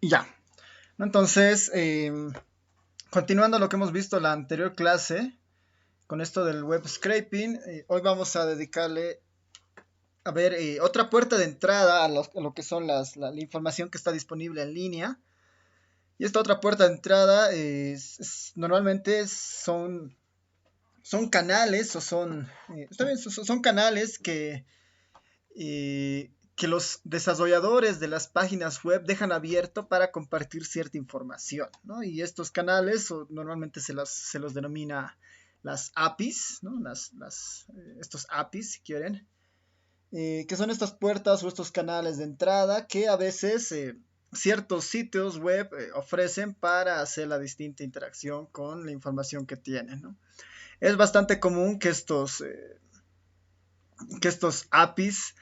Ya. Entonces, continuando lo que hemos visto en la anterior clase, con esto del web scraping, hoy vamos a dedicarle a ver otra puerta de entrada a lo que son la información que está disponible en línea. Y esta otra puerta de entrada normalmente son canales o está bien, son canales que los desarrolladores de las páginas web dejan abierto para compartir cierta información, ¿no? Y estos canales normalmente se los denomina las APIs, ¿no? Estos APIs, si quieren, que son estas puertas o estos canales de entrada que a veces ciertos sitios web ofrecen para hacer la distinta interacción con la información que tienen, ¿no? Es bastante común que estos APIs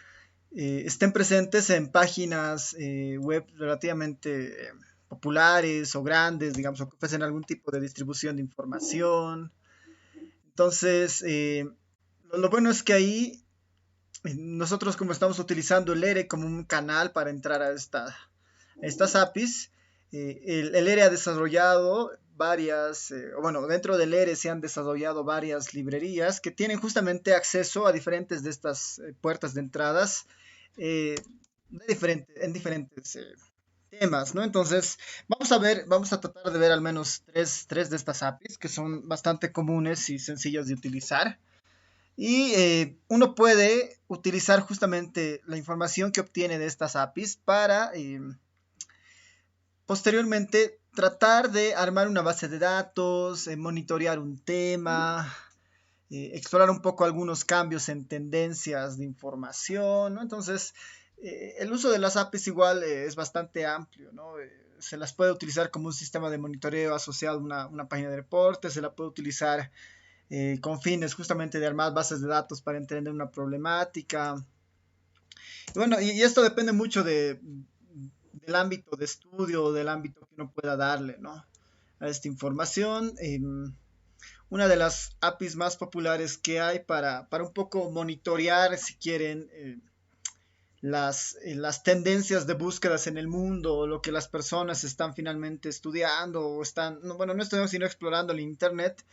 estén presentes en páginas web relativamente populares o grandes, digamos, o que ofrecen algún tipo de distribución de información. Entonces, lo bueno es que ahí nosotros como estamos utilizando el ERE como un canal para entrar a estas APIs, el ERE ha desarrollado bueno, dentro del ERE se han desarrollado varias librerías que tienen justamente acceso a diferentes de estas puertas de entradas eh, en diferentes temas, ¿no? Entonces, vamos a tratar de ver al menos tres de estas APIs que son bastante comunes y sencillas de utilizar. Y uno puede utilizar justamente la información que obtiene de estas APIs para posteriormente tratar de armar una base de datos, monitorear un tema, explorar un poco algunos cambios en tendencias de información, ¿no? Entonces, el uso de las APIs igual es bastante amplio, ¿no? Se las puede utilizar como un sistema de monitoreo asociado a una página de reportes, se la puede utilizar con fines justamente de armar bases de datos para entender una problemática. Y bueno, y esto depende mucho del ámbito de estudio, del ámbito que uno pueda darle, ¿no? A esta información. Una de las APIs más populares que hay para un poco monitorear, si quieren, las tendencias de búsquedas en el mundo, o lo que las personas están finalmente estudiando, o están, no, bueno, no estudiando, sino explorando el Internet,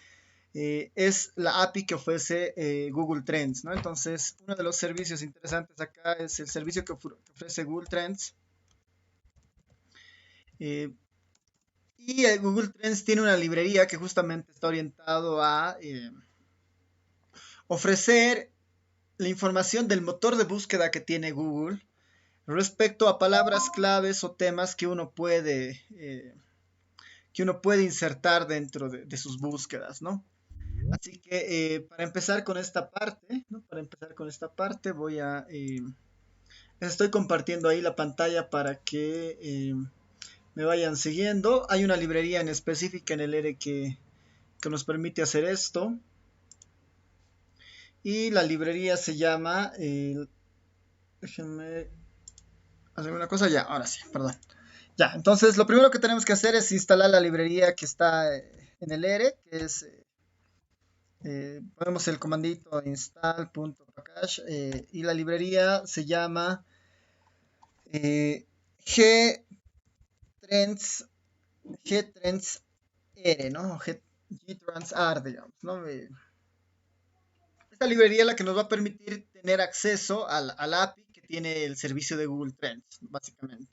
es la API que ofrece Google Trends, ¿no? Entonces, uno de los servicios interesantes acá es el servicio que ofrece Google Trends. Eh, y Google Trends tiene una librería que justamente está orientado a ofrecer la información del motor de búsqueda que tiene Google respecto a palabras claves o temas que uno puede insertar dentro de sus búsquedas, ¿no? Así que para empezar con esta parte, ¿no? Para empezar con esta parte estoy compartiendo ahí la pantalla para que me vayan siguiendo. Hay una librería en específica en el ERE que nos permite hacer esto. Y la librería se llama, déjenme hacer una cosa, ya, ahora sí, perdón. Ya, entonces lo primero que tenemos que hacer es instalar la librería que está en el ERE, que es ponemos el comandito install.package y la librería se llama eh, gtrends, gtrends R, ¿no? Gtrends R, digamos, ¿no? Esta librería es la que nos va a permitir tener acceso al API que tiene el servicio de Google Trends, básicamente.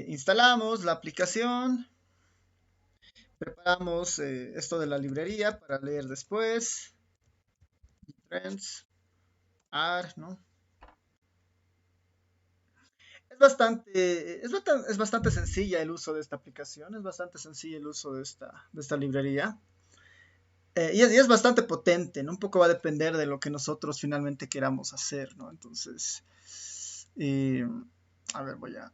Instalamos la aplicación, preparamos esto de la librería para leer después. Trends, R, ¿no? Es bastante sencilla el uso de esta aplicación, es bastante sencilla el uso de esta librería. Y es bastante potente, ¿no? Un poco va a depender de lo que nosotros finalmente queramos hacer, ¿no? Entonces, eh, a ver, voy a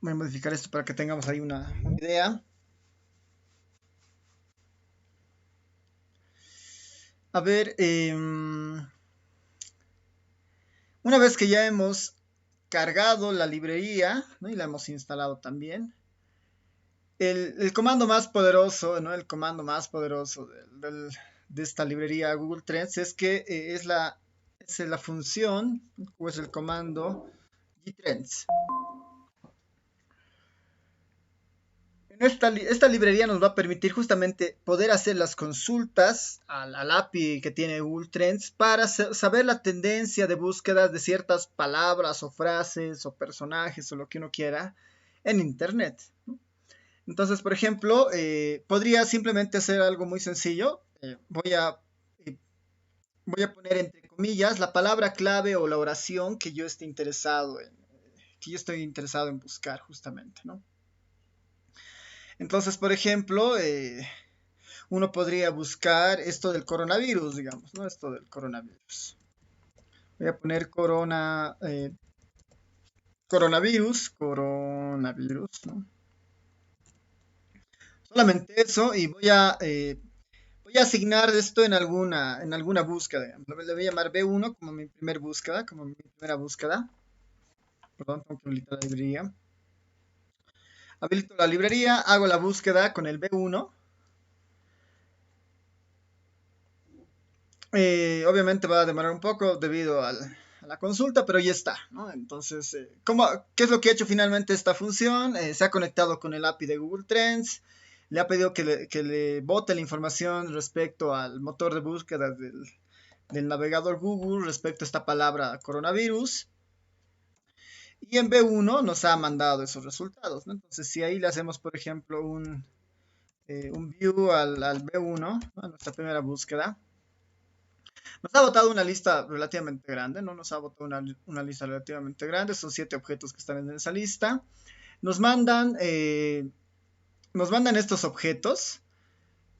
modificar esto para que tengamos ahí una idea. A ver, una vez que ya hemos cargado la librería, ¿no? Y la hemos instalado también, el comando más poderoso, ¿no? El comando más poderoso de esta librería Google Trends es que es la función o es el comando gtrends. Esta librería nos va a permitir justamente poder hacer las consultas al API que tiene Google Trends para saber la tendencia de búsqueda de ciertas palabras o frases o personajes o lo que uno quiera en Internet, ¿no? Entonces, por ejemplo, podría simplemente hacer algo muy sencillo. Eh, voy a poner entre comillas la palabra clave o la oración que yo esté interesado que yo estoy interesado en buscar justamente, ¿no? Entonces, por ejemplo, uno podría buscar esto del coronavirus, digamos, ¿no? Esto del coronavirus. Voy a poner coronavirus, ¿no? Solamente eso y voy a asignar esto en alguna búsqueda, digamos. Le voy a llamar B1 como mi primer búsqueda, como mi primera búsqueda. Perdón, tengo que habilitar la librería. Habilito la librería, hago la búsqueda con el B1. Obviamente va a demorar un poco debido a la consulta, pero ya está, ¿no? Entonces, ¿qué es lo que ha hecho finalmente esta función? Se ha conectado con el API de Google Trends, le ha pedido que le bote la información respecto al motor de búsqueda del navegador Google respecto a esta palabra coronavirus. Y en B1 nos ha mandado esos resultados, ¿no? Entonces, si ahí le hacemos, por ejemplo, un view al B1, ¿no? A nuestra primera búsqueda, nos ha botado una lista relativamente grande, ¿no? Nos ha botado una lista relativamente grande, son 7 objetos que están en esa lista. Nos mandan, eh, nos mandan estos objetos,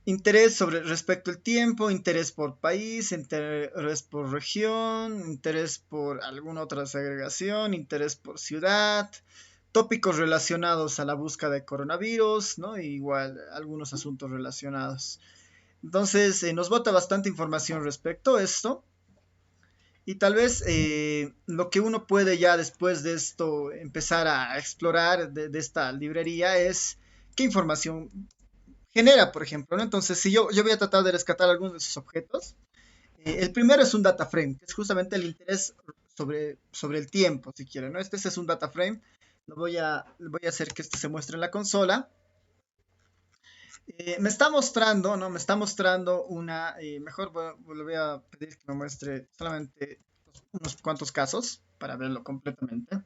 interés respecto al tiempo, interés por país, interés por región, interés por alguna otra segregación, interés por ciudad, tópicos relacionados a la búsqueda de coronavirus, ¿no? Igual algunos asuntos relacionados. Entonces, nos bota bastante información respecto a esto. Y tal vez lo que uno puede ya después de esto empezar a explorar de esta librería es qué información genera, por ejemplo, ¿no? Entonces, si yo voy a tratar de rescatar algunos de esos objetos, el primero es un data frame, que es justamente el interés sobre el tiempo, si quieren, ¿no? Este es un data frame. Voy a hacer que este se muestre en la consola. Me está mostrando, ¿no? Me está mostrando mejor le voy a pedir que me muestre solamente unos cuantos casos para verlo completamente.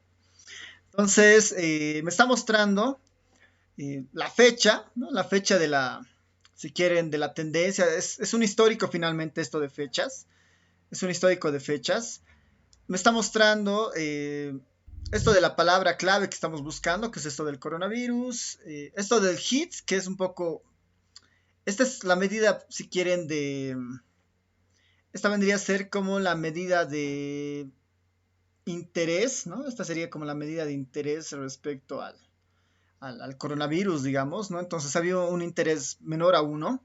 Entonces, me está mostrando la fecha, ¿no? La fecha si quieren, de la tendencia. Es un histórico finalmente esto de fechas. Es un histórico de fechas. Me está mostrando esto de la palabra clave que estamos buscando, que es esto del coronavirus. Esto del hit, que es un poco. Esta es la medida, si quieren, esta vendría a ser como la medida de interés, ¿no? Esta sería como la medida de interés respecto al coronavirus, digamos, ¿no? Entonces había un interés menor a 1,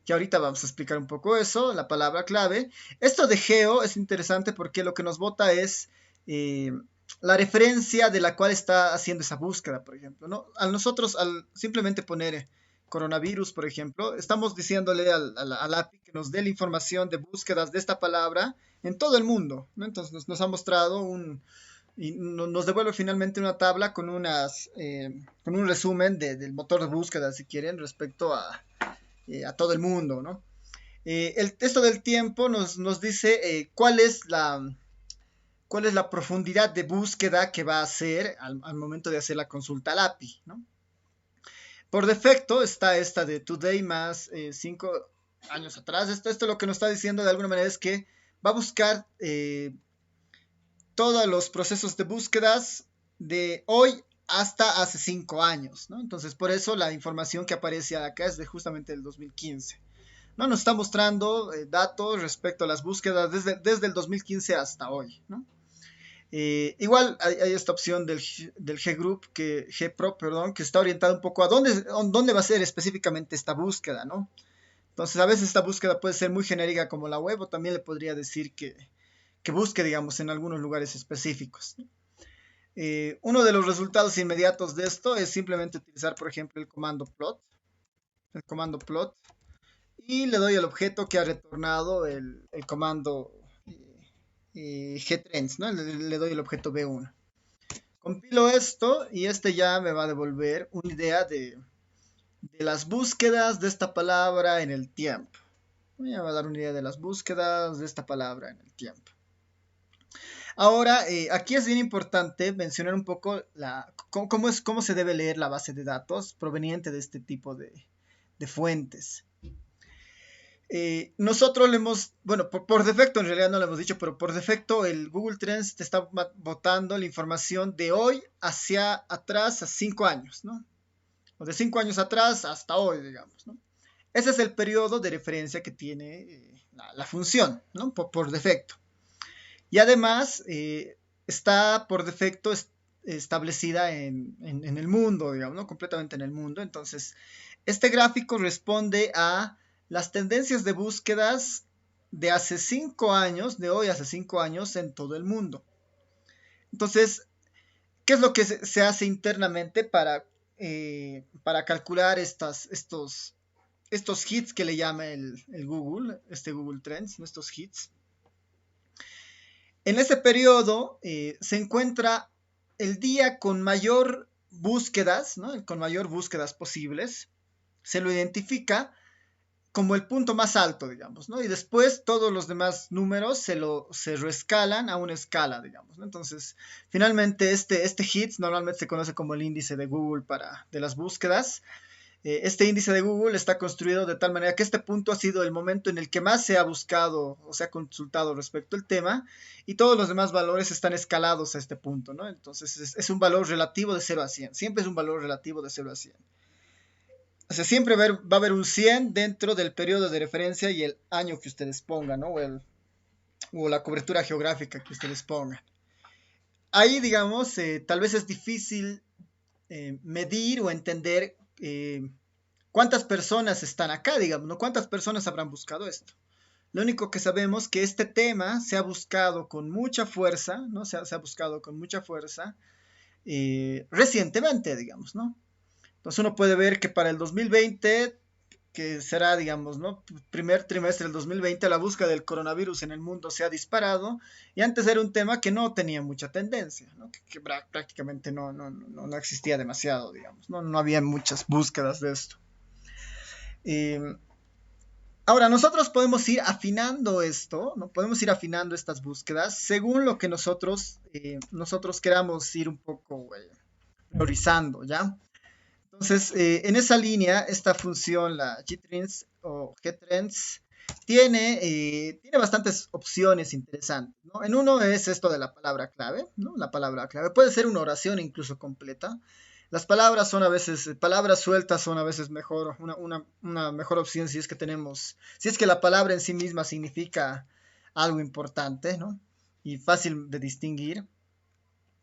que ahorita vamos a explicar un poco eso, la palabra clave. Esto de geo es interesante porque lo que nos bota es eh, la referencia de la cual está haciendo esa búsqueda, por ejemplo, ¿no? Al simplemente poner coronavirus, por ejemplo, estamos diciéndole al API que nos dé la información de búsquedas de esta palabra en todo el mundo, ¿no? Entonces nos ha mostrado y nos devuelve finalmente una tabla con un resumen del motor de búsqueda, si quieren, respecto a todo el mundo, ¿no? El texto del tiempo nos dice cuál es la profundidad de búsqueda que va a hacer al momento de hacer la consulta al API, ¿no? Por defecto está esta de today más 5 años atrás. Esto lo que nos está diciendo de alguna manera es que va a buscar todos los procesos de búsquedas de hoy hasta hace 5 años, ¿no? Entonces, por eso la información que aparece acá es justamente del 2015. ¿No? Nos está mostrando datos respecto a las búsquedas desde el 2015 hasta hoy, ¿no? Igual hay esta opción del G-Pro, perdón, que está orientada un poco a dónde va a ser específicamente esta búsqueda, ¿no? Entonces, a veces esta búsqueda puede ser muy genérica como la web, o también le podría decir que busque, digamos, en algunos lugares específicos, ¿no? Uno de los resultados inmediatos de esto es simplemente utilizar, por ejemplo, el comando plot, y le doy el objeto que ha retornado el comando gtrends, ¿no? Le doy el objeto B1. Compilo esto y este ya me va a devolver una idea de las búsquedas de esta palabra en el tiempo. Voy a dar una idea de las búsquedas de esta palabra en el tiempo. Ahora, aquí es bien importante mencionar un poco cómo se debe leer la base de datos proveniente de este tipo de fuentes. Nosotros le hemos, bueno, por defecto en realidad no lo hemos dicho, pero por defecto el Google Trends te está botando la información de hoy hacia atrás a 5 años, ¿no? O de 5 años atrás hasta hoy, digamos, ¿no? Ese es el periodo de referencia que tiene la función, ¿no? Por defecto. Y además está por defecto establecida en el mundo, digamos, ¿no? Completamente en el mundo. Entonces, este gráfico responde a las tendencias de búsquedas de hace 5 años, de hoy hace 5 años en todo el mundo. Entonces, ¿qué es lo que se hace internamente para calcular estos hits que le llama el Google, este Google Trends, estos hits? En ese periodo se encuentra el día con mayor búsquedas, ¿no? Con mayor búsquedas posibles. Se lo identifica como el punto más alto, digamos, ¿no? Y después todos los demás números se reescalan a una escala, digamos, ¿no? Entonces, finalmente este hits normalmente se conoce como el índice de Google de las búsquedas. Este índice de Google está construido de tal manera que este punto ha sido el momento en el que más se ha buscado o se ha consultado respecto al tema y todos los demás valores están escalados a este punto, ¿no? Entonces es un valor relativo de 0 a 100, siempre es un valor relativo de 0 a 100. O sea, siempre va a haber un 100 dentro del periodo de referencia y el año que ustedes pongan, ¿no? O la cobertura geográfica que ustedes pongan. Ahí, digamos, tal vez es difícil medir o entender cuántas personas están acá, digamos, ¿no? ¿Cuántas personas habrán buscado esto? Lo único que sabemos es que este tema se ha buscado con mucha fuerza, ¿no? Se ha buscado con mucha fuerza recientemente, digamos, ¿no? Entonces uno puede ver que para el 2020, que será, digamos, ¿no? Primer trimestre del 2020, la búsqueda del coronavirus en el mundo se ha disparado y antes era un tema que no tenía mucha tendencia, ¿no? Que prácticamente no existía demasiado, digamos, ¿no? No había muchas búsquedas de esto. Ahora, nosotros podemos ir afinando esto, ¿no? Podemos ir afinando estas búsquedas según lo que nosotros queramos ir un poco priorizando, ¿ya? Entonces, en esa línea, esta función, la gtrends o gtrends, tiene bastantes opciones interesantes, ¿no? En uno es esto de la palabra clave, ¿no? La palabra clave puede ser una oración incluso completa. Las palabras son a veces, palabras sueltas son a veces mejor, una mejor opción si es que la palabra en sí misma significa algo importante, ¿no? Y fácil de distinguir.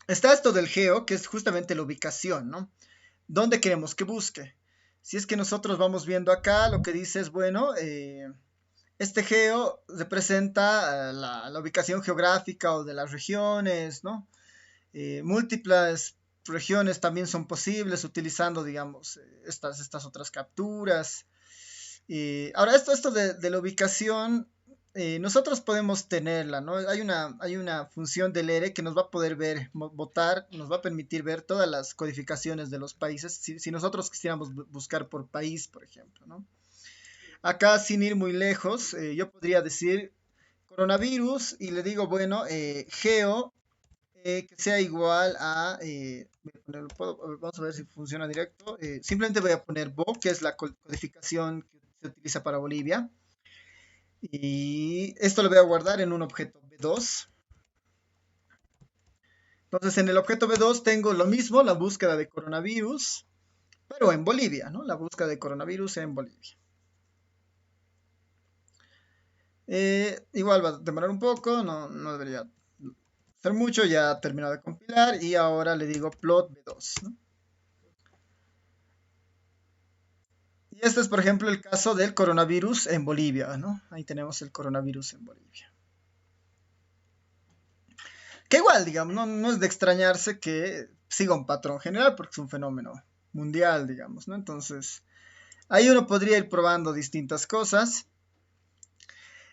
Está esto del geo, que es justamente la ubicación, ¿no? ¿Dónde queremos que busque? Si es que nosotros vamos viendo acá, lo que dice es, bueno, este geo representa la ubicación geográfica o de las regiones, ¿no? Múltiples regiones también son posibles utilizando, digamos, estas otras capturas. Ahora, esto de la ubicación, nosotros podemos tenerla, ¿no? Hay una función del ERE que nos va a poder votar, nos va a permitir ver todas las codificaciones de los países, si nosotros quisiéramos buscar por país, por ejemplo, ¿no? Acá, sin ir muy lejos, yo podría decir coronavirus y le digo, bueno, geo que sea igual a, vamos a ver si funciona directo, simplemente voy a poner BO, que es la codificación que se utiliza para Bolivia, y esto lo voy a guardar en un objeto B2. Entonces en el objeto B2 tengo lo mismo, la búsqueda de coronavirus, pero en Bolivia, ¿no? La búsqueda de coronavirus en Bolivia. Igual va a demorar un poco, no debería ser mucho, ya ha terminado de compilar y ahora le digo plot B2, ¿no? Y este es, por ejemplo, el caso del coronavirus en Bolivia, ¿no? Ahí tenemos el coronavirus en Bolivia. Que igual, digamos, no es de extrañarse que siga un patrón general porque es un fenómeno mundial, digamos, ¿no? Entonces, ahí uno podría ir probando distintas cosas.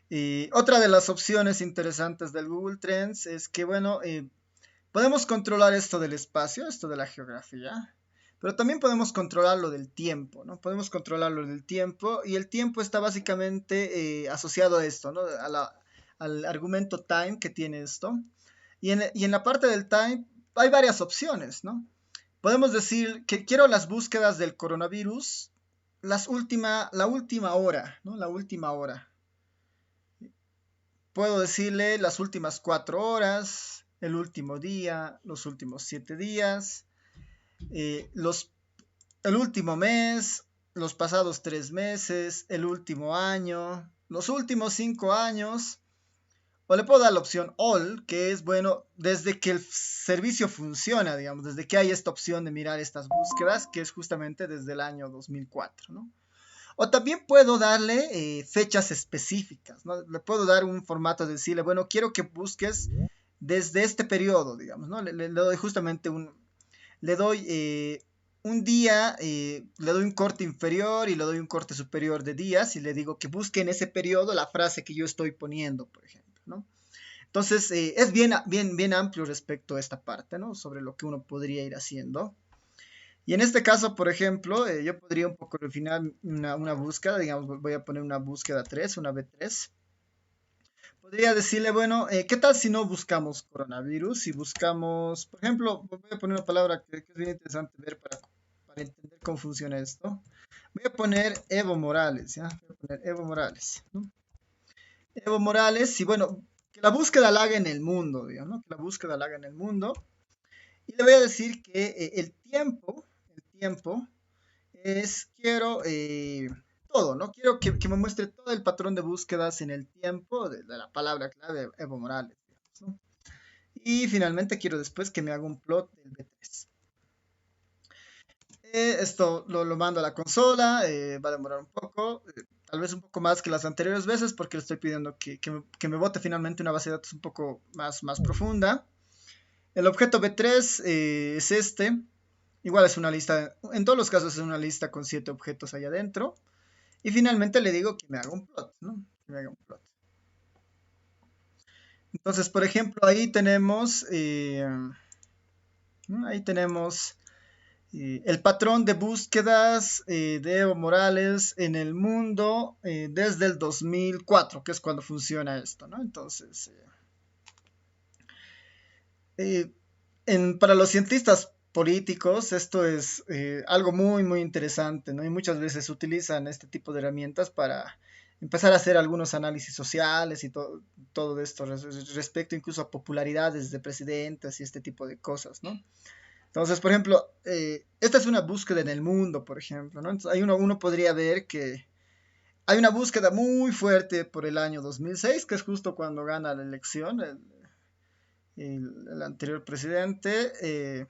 Y otra de las opciones interesantes del Google Trends es que, bueno, podemos controlar esto del espacio, esto de la geografía, Pero también podemos controlar lo del tiempo, ¿no? Podemos controlar lo del tiempo y el tiempo está básicamente asociado a esto, ¿no? Al argumento time que tiene esto. Y en la parte del time hay varias opciones, ¿no? Podemos decir que quiero las búsquedas del coronavirus la última hora, ¿no? La última hora. Puedo decirle las últimas 4 horas, el último día, los últimos 7 días, eh, los, el último mes, los pasados 3 meses, el último año, los últimos 5 años. O le puedo dar la opción All, que es bueno desde que el servicio funciona, digamos, desde que hay esta opción de mirar estas búsquedas, que es justamente desde el año 2004, ¿no? O también puedo darle fechas específicas, ¿no? Le puedo dar un formato de decirle, bueno, quiero que busques desde este periodo, digamos, ¿no? Le doy justamente le doy un día, le doy un corte inferior y le doy un corte superior de días y le digo que busque en ese periodo la frase que yo estoy poniendo, por ejemplo, ¿no? Entonces, es bien amplio respecto a esta parte, ¿no? Sobre lo que uno podría ir haciendo. Y en este caso, por ejemplo, yo podría un poco refinar una búsqueda, digamos, voy a poner una búsqueda 3, una B3. Podría decirle, bueno, ¿qué tal si no buscamos coronavirus? Si buscamos, por ejemplo, voy a poner una palabra que es bien interesante ver para entender cómo funciona esto. Voy a poner Evo Morales, ¿ya? Voy a poner Evo Morales, ¿no? Evo Morales, y bueno, que la búsqueda la haga en el mundo, digamos, ¿no? Que la búsqueda la haga en el mundo. Y le voy a decir que el tiempo quiero todo, ¿no? Quiero que me muestre todo el patrón de búsquedas en el tiempo de la palabra clave Evo Morales, digamos, ¿no? Y finalmente quiero después que me haga un plot del B3. Esto lo mando a la consola, va a demorar un poco, tal vez un poco más que las anteriores veces porque le estoy pidiendo que me bote finalmente una base de datos un poco más profunda. El objeto B3 es este. Igual es una lista, en todos los casos es una lista con 7 objetos ahí adentro. Y finalmente le digo que me haga un plot, ¿no? Que me haga un plot. Entonces, por ejemplo, ahí tenemos el patrón de búsquedas de Evo Morales en el mundo desde el 2004, que es cuando funciona esto, ¿no? Entonces, eh, para los cientistas políticos esto es algo muy interesante, ¿no? Y muchas veces utilizan este tipo de herramientas para empezar a hacer algunos análisis sociales y todo esto respecto incluso a popularidades de presidentes y este tipo de cosas, ¿no? Entonces, por ejemplo, esta es una búsqueda en el mundo, por ejemplo, ¿no? Entonces, uno podría ver que hay una búsqueda muy fuerte por el año 2006, que es justo cuando gana la elección el anterior presidente.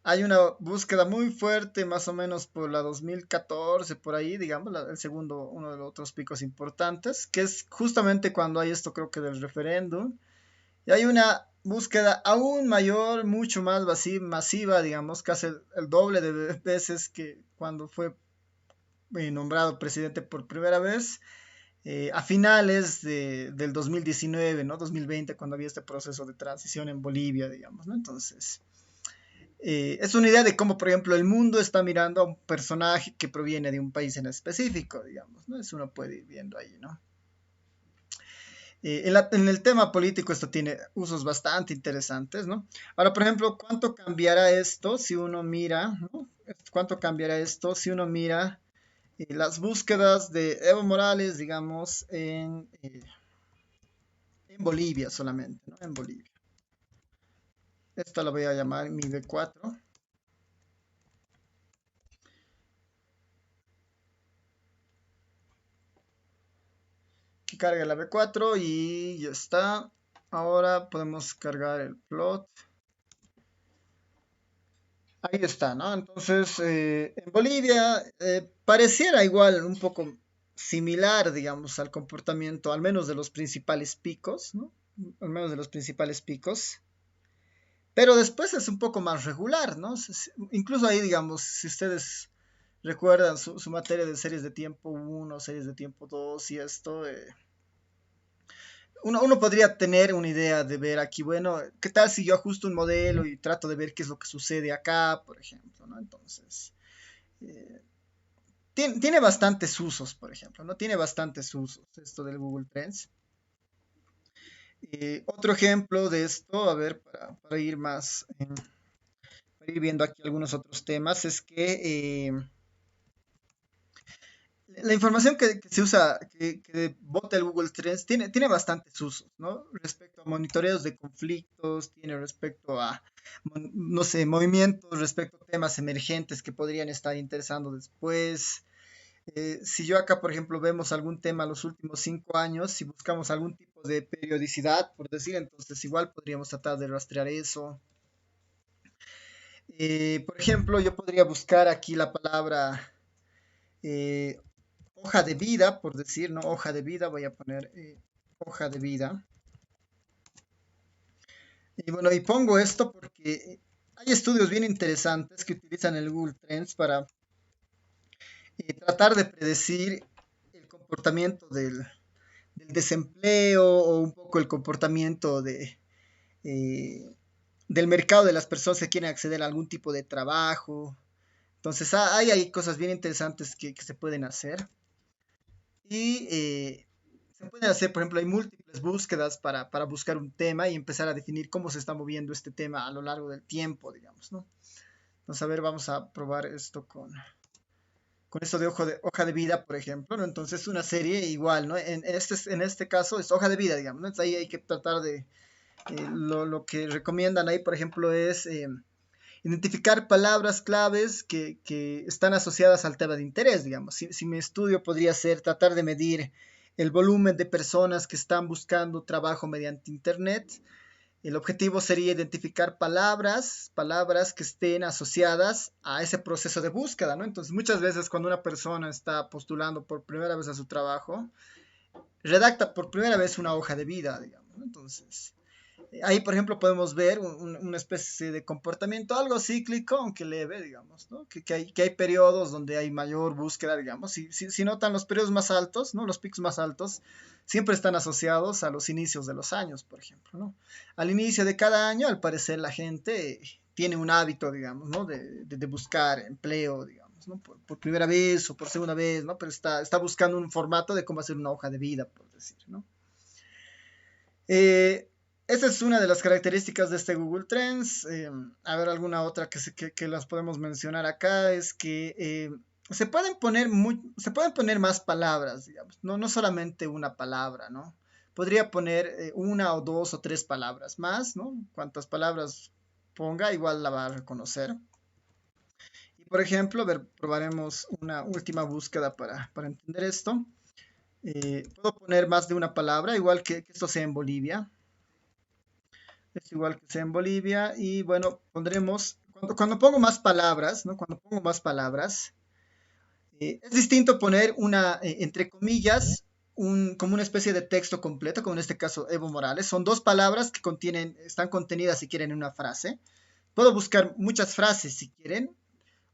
Hay una búsqueda muy fuerte, más o menos por la 2014, por ahí, digamos, el segundo, uno de los otros picos importantes, que es justamente cuando hay esto, creo que del referéndum. Y hay una búsqueda aún mayor, mucho más masiva, digamos, casi el doble de veces que cuando fue nombrado presidente por primera vez, a finales del 2019, ¿no? 2020, cuando había este proceso de transición en Bolivia, digamos, ¿no? Entonces, es una idea de cómo, por ejemplo, el mundo está mirando a un personaje que proviene de un país en específico, digamos, ¿no? Eso uno puede ir viendo ahí, ¿no? En el tema político esto tiene usos bastante interesantes, ¿no? Ahora, por ejemplo, ¿cuánto cambiará esto si uno mira, ¿no? ¿Cuánto cambiará esto si uno mira las búsquedas de Evo Morales, digamos, en Bolivia solamente, ¿no? En Bolivia. Esta la voy a llamar mi B4. Que cargue la B4 y ya está. Ahora podemos cargar el plot. Ahí está, ¿no? Entonces, en Bolivia pareciera igual un poco similar, digamos, al comportamiento, al menos de los principales picos, ¿no? Al menos de los principales picos. Pero después es un poco más regular, ¿no? Incluso ahí, digamos, si ustedes recuerdan su materia de series de tiempo 1, series de tiempo 2 y esto, uno podría tener una idea de ver aquí, bueno, ¿qué tal si yo ajusto un modelo y trato de ver qué es lo que sucede acá, por ejemplo, ¿no? Entonces, eh, tiene bastantes usos, por ejemplo, ¿no? Tiene bastantes usos esto del Google Trends. Otro ejemplo de esto, a ver, para ir más, para ir viendo aquí algunos otros temas, es que la información que se usa, que bota el Google Trends, tiene bastantes usos, ¿no? Respecto a monitoreos de conflictos, tiene respecto a, no sé, movimientos, respecto a temas emergentes que podrían estar interesando después. Si yo acá, por ejemplo, vemos algún tema los últimos 5 años, si buscamos algún tipo de periodicidad, por decir, entonces igual podríamos tratar de rastrear eso. Por ejemplo, yo podría buscar aquí la palabra eh, hoja de vida, por decir, ¿no? Hoja de vida, voy a poner hoja de vida. Y bueno, y pongo esto porque hay estudios bien interesantes que utilizan el Google Trends para tratar de predecir el comportamiento del desempleo o un poco el comportamiento eh, del mercado de las personas que quieren acceder a algún tipo de trabajo. Entonces, hay cosas bien interesantes que se pueden hacer. Y se pueden hacer, por ejemplo, hay múltiples búsquedas para buscar un tema y empezar a definir cómo se está moviendo este tema a lo largo del tiempo, digamos, ¿no? Entonces, a ver, vamos a probar esto con esto de, hoja de vida, por ejemplo, ¿no? Entonces, una serie igual, ¿no? En este caso es hoja de vida, digamos, ¿no? Entonces, ahí hay que tratar de, lo que recomiendan ahí, por ejemplo, es identificar palabras claves que están asociadas al tema de interés, digamos. Si mi estudio podría ser tratar de medir el volumen de personas que están buscando trabajo mediante Internet, el objetivo sería identificar palabras que estén asociadas a ese proceso de búsqueda, ¿no? Entonces, muchas veces cuando una persona está postulando por primera vez a su trabajo, redacta por primera vez una hoja de vida, digamos, ¿no? Entonces, ahí, por ejemplo, podemos ver una especie de comportamiento algo cíclico, aunque leve, digamos, ¿no? Que hay periodos donde hay mayor búsqueda, digamos. Si notan los periodos más altos, ¿no? Los picos más altos, siempre están asociados a los inicios de los años, por ejemplo, ¿no? Al inicio de cada año, al parecer, la gente tiene un hábito, digamos, ¿no? De buscar empleo, digamos, ¿no? Por primera vez o por segunda vez, ¿no? Pero está buscando un formato de cómo hacer una hoja de vida, por decir, ¿no? Eh, Esa es una de las características de este Google Trends. A ver, alguna otra que las podemos mencionar acá es que se pueden poner más palabras, digamos, no solamente una palabra, ¿no? Podría poner una o dos o tres palabras más, ¿no? Cuantas palabras ponga, igual la va a reconocer. Y por ejemplo, a ver, probaremos una última búsqueda para entender esto. Puedo poner más de una palabra, igual que esto sea en Bolivia. Es igual que sea en Bolivia. Y bueno, pondremos, cuando pongo más palabras, ¿no? Cuando pongo más palabras, es distinto poner entre comillas, como una especie de texto completo, como en este caso Evo Morales. Son dos palabras que están contenidas si quieren en una frase. Puedo buscar muchas frases si quieren,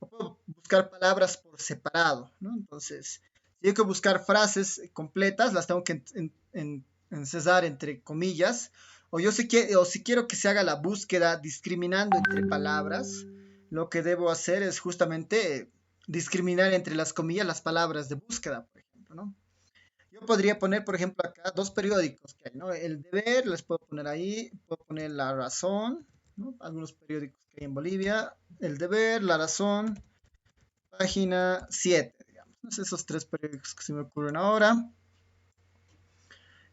o puedo buscar palabras por separado, ¿no? Entonces, si hay que buscar frases completas, las tengo que encesar entre comillas, o si quiero que se haga la búsqueda discriminando entre palabras, lo que debo hacer es justamente discriminar entre las comillas las palabras de búsqueda, por ejemplo, ¿no? Yo podría poner, por ejemplo, acá dos periódicos que hay, ¿no? El Deber, les puedo poner ahí, puedo poner La Razón, ¿no? Algunos periódicos que hay en Bolivia, El Deber, La Razón, página 7, digamos. ¿No? Esos tres periódicos que se me ocurren ahora.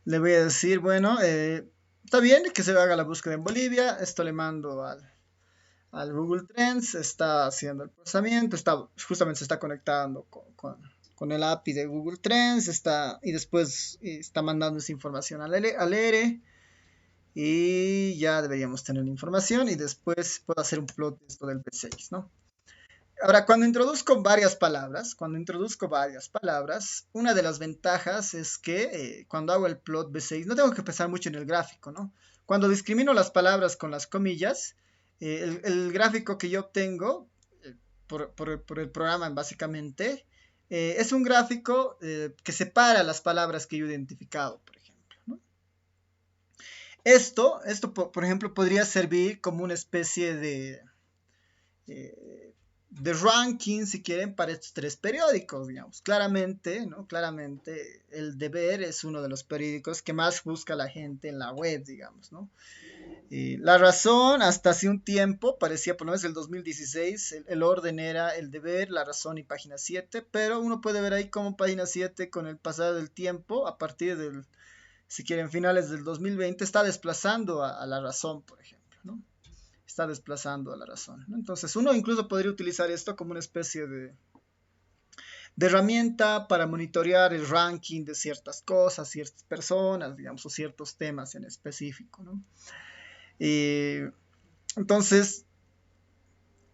Le voy a decir, bueno, está bien que se haga la búsqueda en Bolivia, esto le mando al Google Trends, está haciendo el procesamiento, justamente se está conectando con el API de Google Trends, y después está mandando esa información al ERE, y ya deberíamos tener la información, y después puedo hacer un plot de esto del B6, ¿no? Ahora, cuando introduzco varias palabras, una de las ventajas es que cuando hago el plot B6 no tengo que pensar mucho en el gráfico, ¿no? Cuando discrimino las palabras con las comillas, el gráfico que yo obtengo por el programa básicamente es un gráfico que separa las palabras que yo he identificado, por ejemplo, ¿no? Por ejemplo, podría servir como una especie de ranking, si quieren, para estos tres periódicos, digamos. Claramente, ¿no? Claramente, El Deber es uno de los periódicos que más busca la gente en la web, digamos, ¿no? La Razón, hasta hace un tiempo, parecía por lo menos el 2016, el orden era El Deber, La Razón y Página 7, pero uno puede ver ahí cómo Página 7, con el pasar del tiempo, a partir del, si quieren, finales del 2020, está desplazando a La Razón, por ejemplo, ¿no? Está desplazando a La Razón, ¿no? Entonces, uno incluso podría utilizar esto como una especie de herramienta para monitorear el ranking de ciertas cosas, ciertas personas, digamos, o ciertos temas en específico, ¿no? Eh, entonces,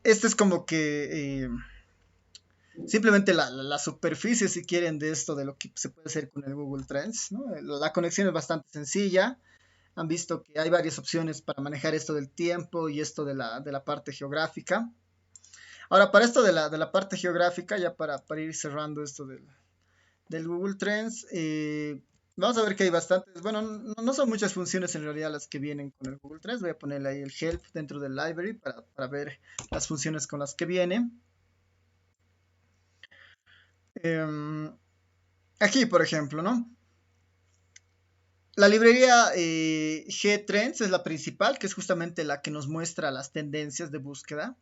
este es como que simplemente la superficie, si quieren, de esto, de lo que se puede hacer con el Google Trends, ¿no? La conexión es bastante sencilla. Han visto que hay varias opciones para manejar esto del tiempo y esto de la parte geográfica. Ahora, para esto de la parte geográfica, ya para ir cerrando esto del Google Trends, vamos a ver que hay bastantes, bueno, no son muchas funciones en realidad las que vienen con el Google Trends. Voy a ponerle ahí el help dentro del library para ver las funciones con las que viene. Em, Aquí, por ejemplo, ¿no? La librería G-Trends es la principal, que es justamente la que nos muestra las tendencias de búsqueda.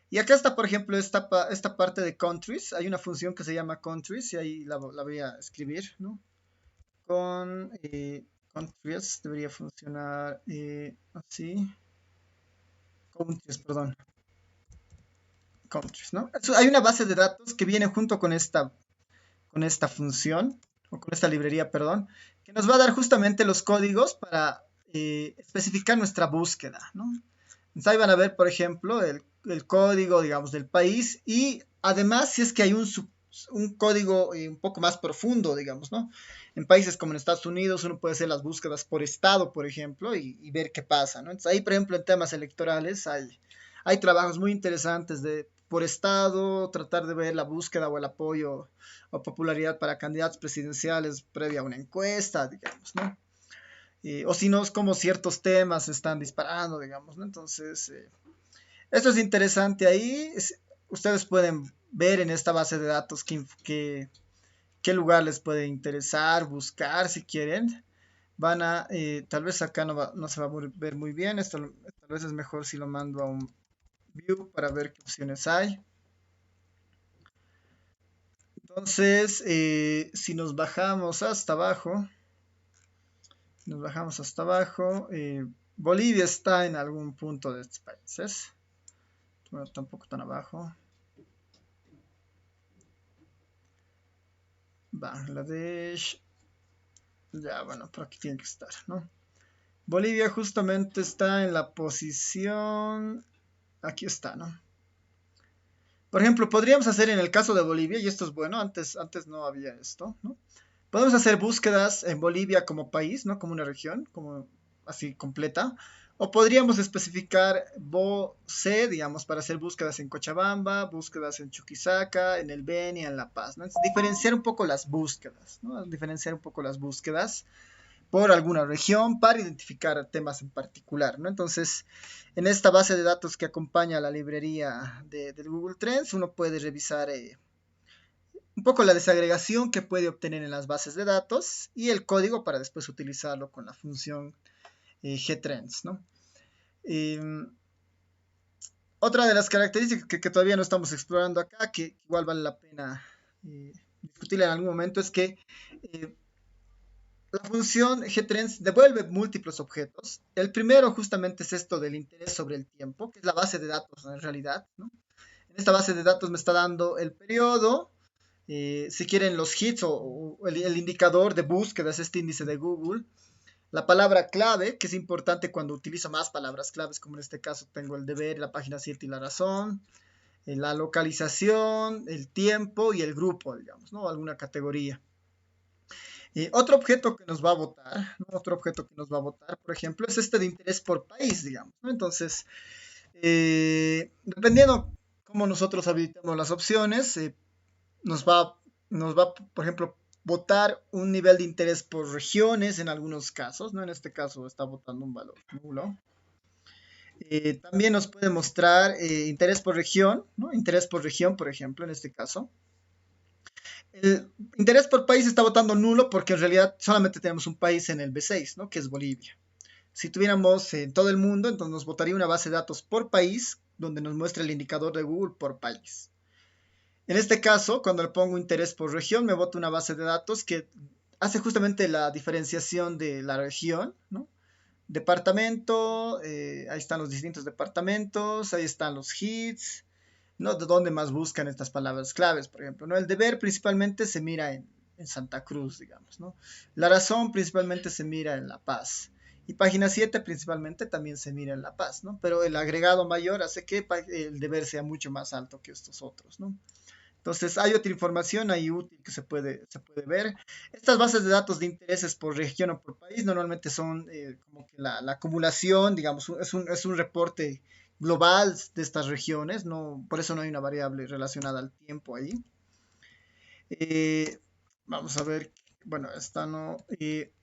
Y acá está, por ejemplo, esta parte de countries. Hay una función que se llama countries y ahí la voy a escribir, ¿no? Con countries debería funcionar así. Countries, perdón. Countries, ¿no? Hay una base de datos que viene junto con esta función, o con esta librería, perdón, que nos va a dar justamente los códigos para especificar nuestra búsqueda, ¿no? Entonces ahí van a ver, por ejemplo, el código, digamos, del país y además si es que hay un código un poco más profundo, digamos, ¿no? En países como en Estados Unidos uno puede hacer las búsquedas por estado, por ejemplo, y ver qué pasa, ¿no? Entonces ahí, por ejemplo, en temas electorales hay trabajos muy interesantes por estado, tratar de ver la búsqueda o el apoyo o popularidad para candidatos presidenciales previa a una encuesta, digamos, ¿no? O si no, es como ciertos temas se están disparando, digamos, ¿no? Entonces, esto es interesante ahí. Ustedes pueden ver en esta base de datos qué lugar les puede interesar, buscar si quieren. Tal vez acá no se va a ver muy bien. Esto tal vez es mejor si lo mando a un view para ver qué opciones hay. Entonces, si nos bajamos hasta abajo, Bolivia está en algún punto de estos países. Bueno, tampoco tan abajo. Bangladesh. Ya, bueno, por aquí tiene que estar, ¿no? Bolivia justamente está en la posición. Aquí está, ¿no? Por ejemplo, podríamos hacer en el caso de Bolivia, y esto es bueno, antes no había esto, ¿no? Podemos hacer búsquedas en Bolivia como país, ¿no? Como una región, como así completa. O podríamos especificar C, digamos, para hacer búsquedas en Cochabamba, búsquedas en Chuquisaca, en el Beni, en La Paz, ¿no? Entonces, diferenciar un poco las búsquedas, ¿no? Diferenciar un poco las búsquedas por alguna región para identificar temas en particular, ¿no? Entonces, en esta base de datos que acompaña a la librería del Google Trends, uno puede revisar un poco la desagregación que puede obtener en las bases de datos y el código para después utilizarlo con la función GTrends, ¿no? Eh, Otra de las características que todavía no estamos explorando acá, que igual vale la pena discutirla en algún momento, es que la función GTrends devuelve múltiples objetos. El primero justamente es esto del interés sobre el tiempo, que es la base de datos en realidad, ¿no? En esta base de datos me está dando el periodo, si quieren los hits o el indicador de búsqueda, es este índice de Google. La palabra clave, que es importante cuando utilizo más palabras claves, como en este caso tengo el deber, la página 7 y la razón. La localización, el tiempo y el grupo, digamos, ¿no? Alguna categoría. Otro objeto que nos va a votar, ¿no? Otro objeto que nos va a votar, por ejemplo, es este de interés por país, digamos, ¿no? Entonces, dependiendo cómo nosotros habilitamos las opciones, nos va, por ejemplo, votar un nivel de interés por regiones en algunos casos, ¿no? En este caso está votando un valor nulo. También nos puede mostrar interés por región, ¿no? Interés por región, por ejemplo, en este caso. El interés por país está votando nulo porque en realidad solamente tenemos un país en el B6, ¿no? Que es Bolivia. Si tuviéramos en todo el mundo, entonces nos votaría una base de datos por país, donde nos muestra el indicador de Google por país. En este caso, cuando le pongo interés por región, me bota una base de datos que hace justamente la diferenciación de la región, ¿no? Departamento, ahí están los distintos departamentos, ahí están los hits, ¿no? De dónde más buscan estas palabras claves, por ejemplo, ¿no? El deber principalmente se mira en Santa Cruz, digamos, ¿no? La razón principalmente se mira en La Paz. Y página 7 principalmente también se mira en La Paz, ¿no? Pero el agregado mayor hace que el deber sea mucho más alto que estos otros, ¿no? Entonces, hay otra información ahí útil que se puede ver. Estas bases de datos de intereses por región o por país normalmente son como que la acumulación, digamos, es un reporte global de estas regiones, no, por eso no hay una variable relacionada al tiempo ahí. Eh, Vamos a ver, bueno, esta no.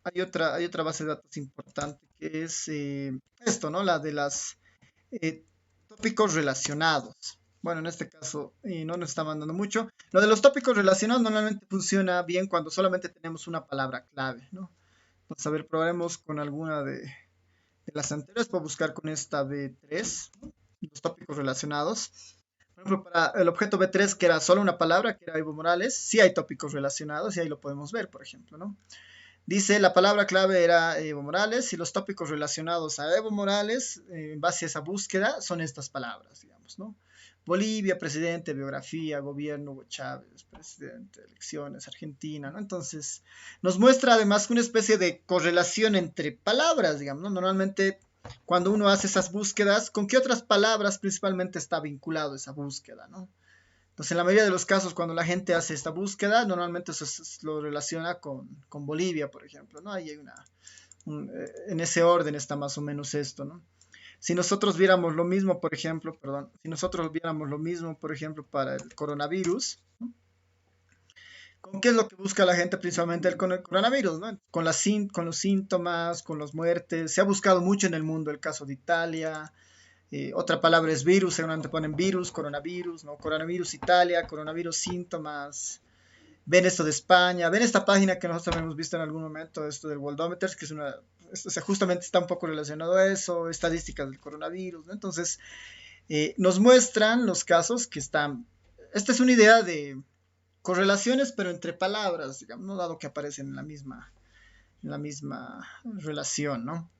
Hay otra base de datos importante que es esto, ¿no? La de las eh, tópicos relacionados. Bueno, en este caso no nos está mandando mucho. Lo de los tópicos relacionados normalmente funciona bien cuando solamente tenemos una palabra clave, ¿no? Entonces, a ver, probaremos con alguna de las anteriores. Puedo buscar con esta B3, ¿no? Los tópicos relacionados. Por ejemplo, para el objeto B3, que era solo una palabra, que era Evo Morales, sí hay tópicos relacionados y ahí lo podemos ver, por ejemplo, ¿no? Dice, la palabra clave era Evo Morales y los tópicos relacionados a Evo Morales, en base a esa búsqueda, son estas palabras, digamos, ¿no? Bolivia, presidente, biografía, gobierno, Hugo Chávez, presidente, elecciones, Argentina, ¿no? Entonces, nos muestra además una especie de correlación entre palabras, digamos, ¿no? Normalmente, cuando uno hace esas búsquedas, ¿con qué otras palabras principalmente está vinculado esa búsqueda, ¿no? Entonces, en la mayoría de los casos, cuando la gente hace esta búsqueda, normalmente lo relaciona con Bolivia, por ejemplo, ¿no? Ahí hay en ese orden está más o menos esto, ¿no? Si nosotros viéramos lo mismo, por ejemplo, perdón, si nosotros viéramos lo mismo, por ejemplo, para el coronavirus, ¿no? ¿Con qué es lo que busca la gente principalmente con el coronavirus, ¿no? Con los síntomas, con las muertes. Se ha buscado mucho en el mundo el caso de Italia. Otra palabra es virus, seguramente ponen virus, coronavirus, ¿no? Coronavirus Italia, coronavirus síntomas. Ven esto de España, ven esta página que nosotros hemos visto en algún momento, esto del Worldometers, que es o sea, justamente está un poco relacionado a eso, estadísticas del coronavirus, ¿no? Entonces, nos muestran los casos que están. Esta es una idea de correlaciones, pero entre palabras, digamos, no dado que aparecen en la misma relación, ¿no?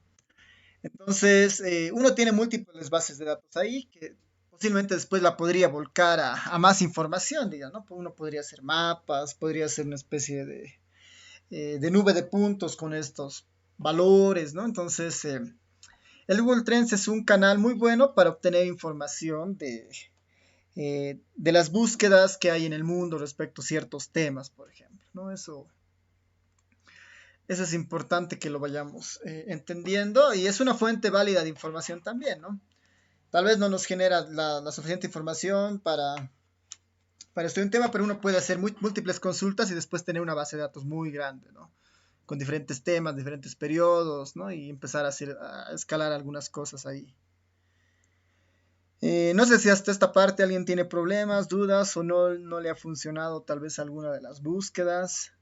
Entonces, uno tiene múltiples bases de datos ahí que posiblemente después la podría volcar a más información, digamos, ¿no? Uno podría hacer mapas, podría hacer una especie de nube de puntos con estos valores, ¿no? Entonces, el Google Trends es un canal muy bueno para obtener información de las búsquedas que hay en el mundo respecto a ciertos temas, por ejemplo, ¿no? Eso es importante que lo vayamos entendiendo y es una fuente válida de información también, ¿no? Tal vez no nos genera la suficiente información para estudiar un tema, pero uno puede hacer múltiples consultas y después tener una base de datos muy grande, ¿no? Con diferentes temas, diferentes periodos, ¿no? Y empezar a escalar algunas cosas ahí. No sé si hasta esta parte alguien tiene problemas, dudas o no le ha funcionado tal vez alguna de las búsquedas.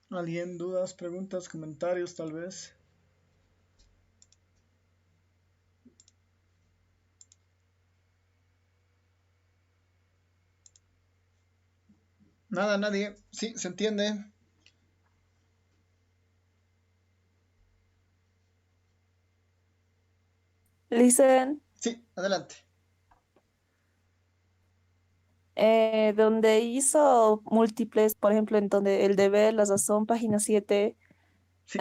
¿Alguien dudas, preguntas, comentarios tal vez? Nada, nadie. Sí, se entiende. Listen, Sí, adelante. donde hizo múltiples, por ejemplo, en donde el deber, la razón, página 7, Sí.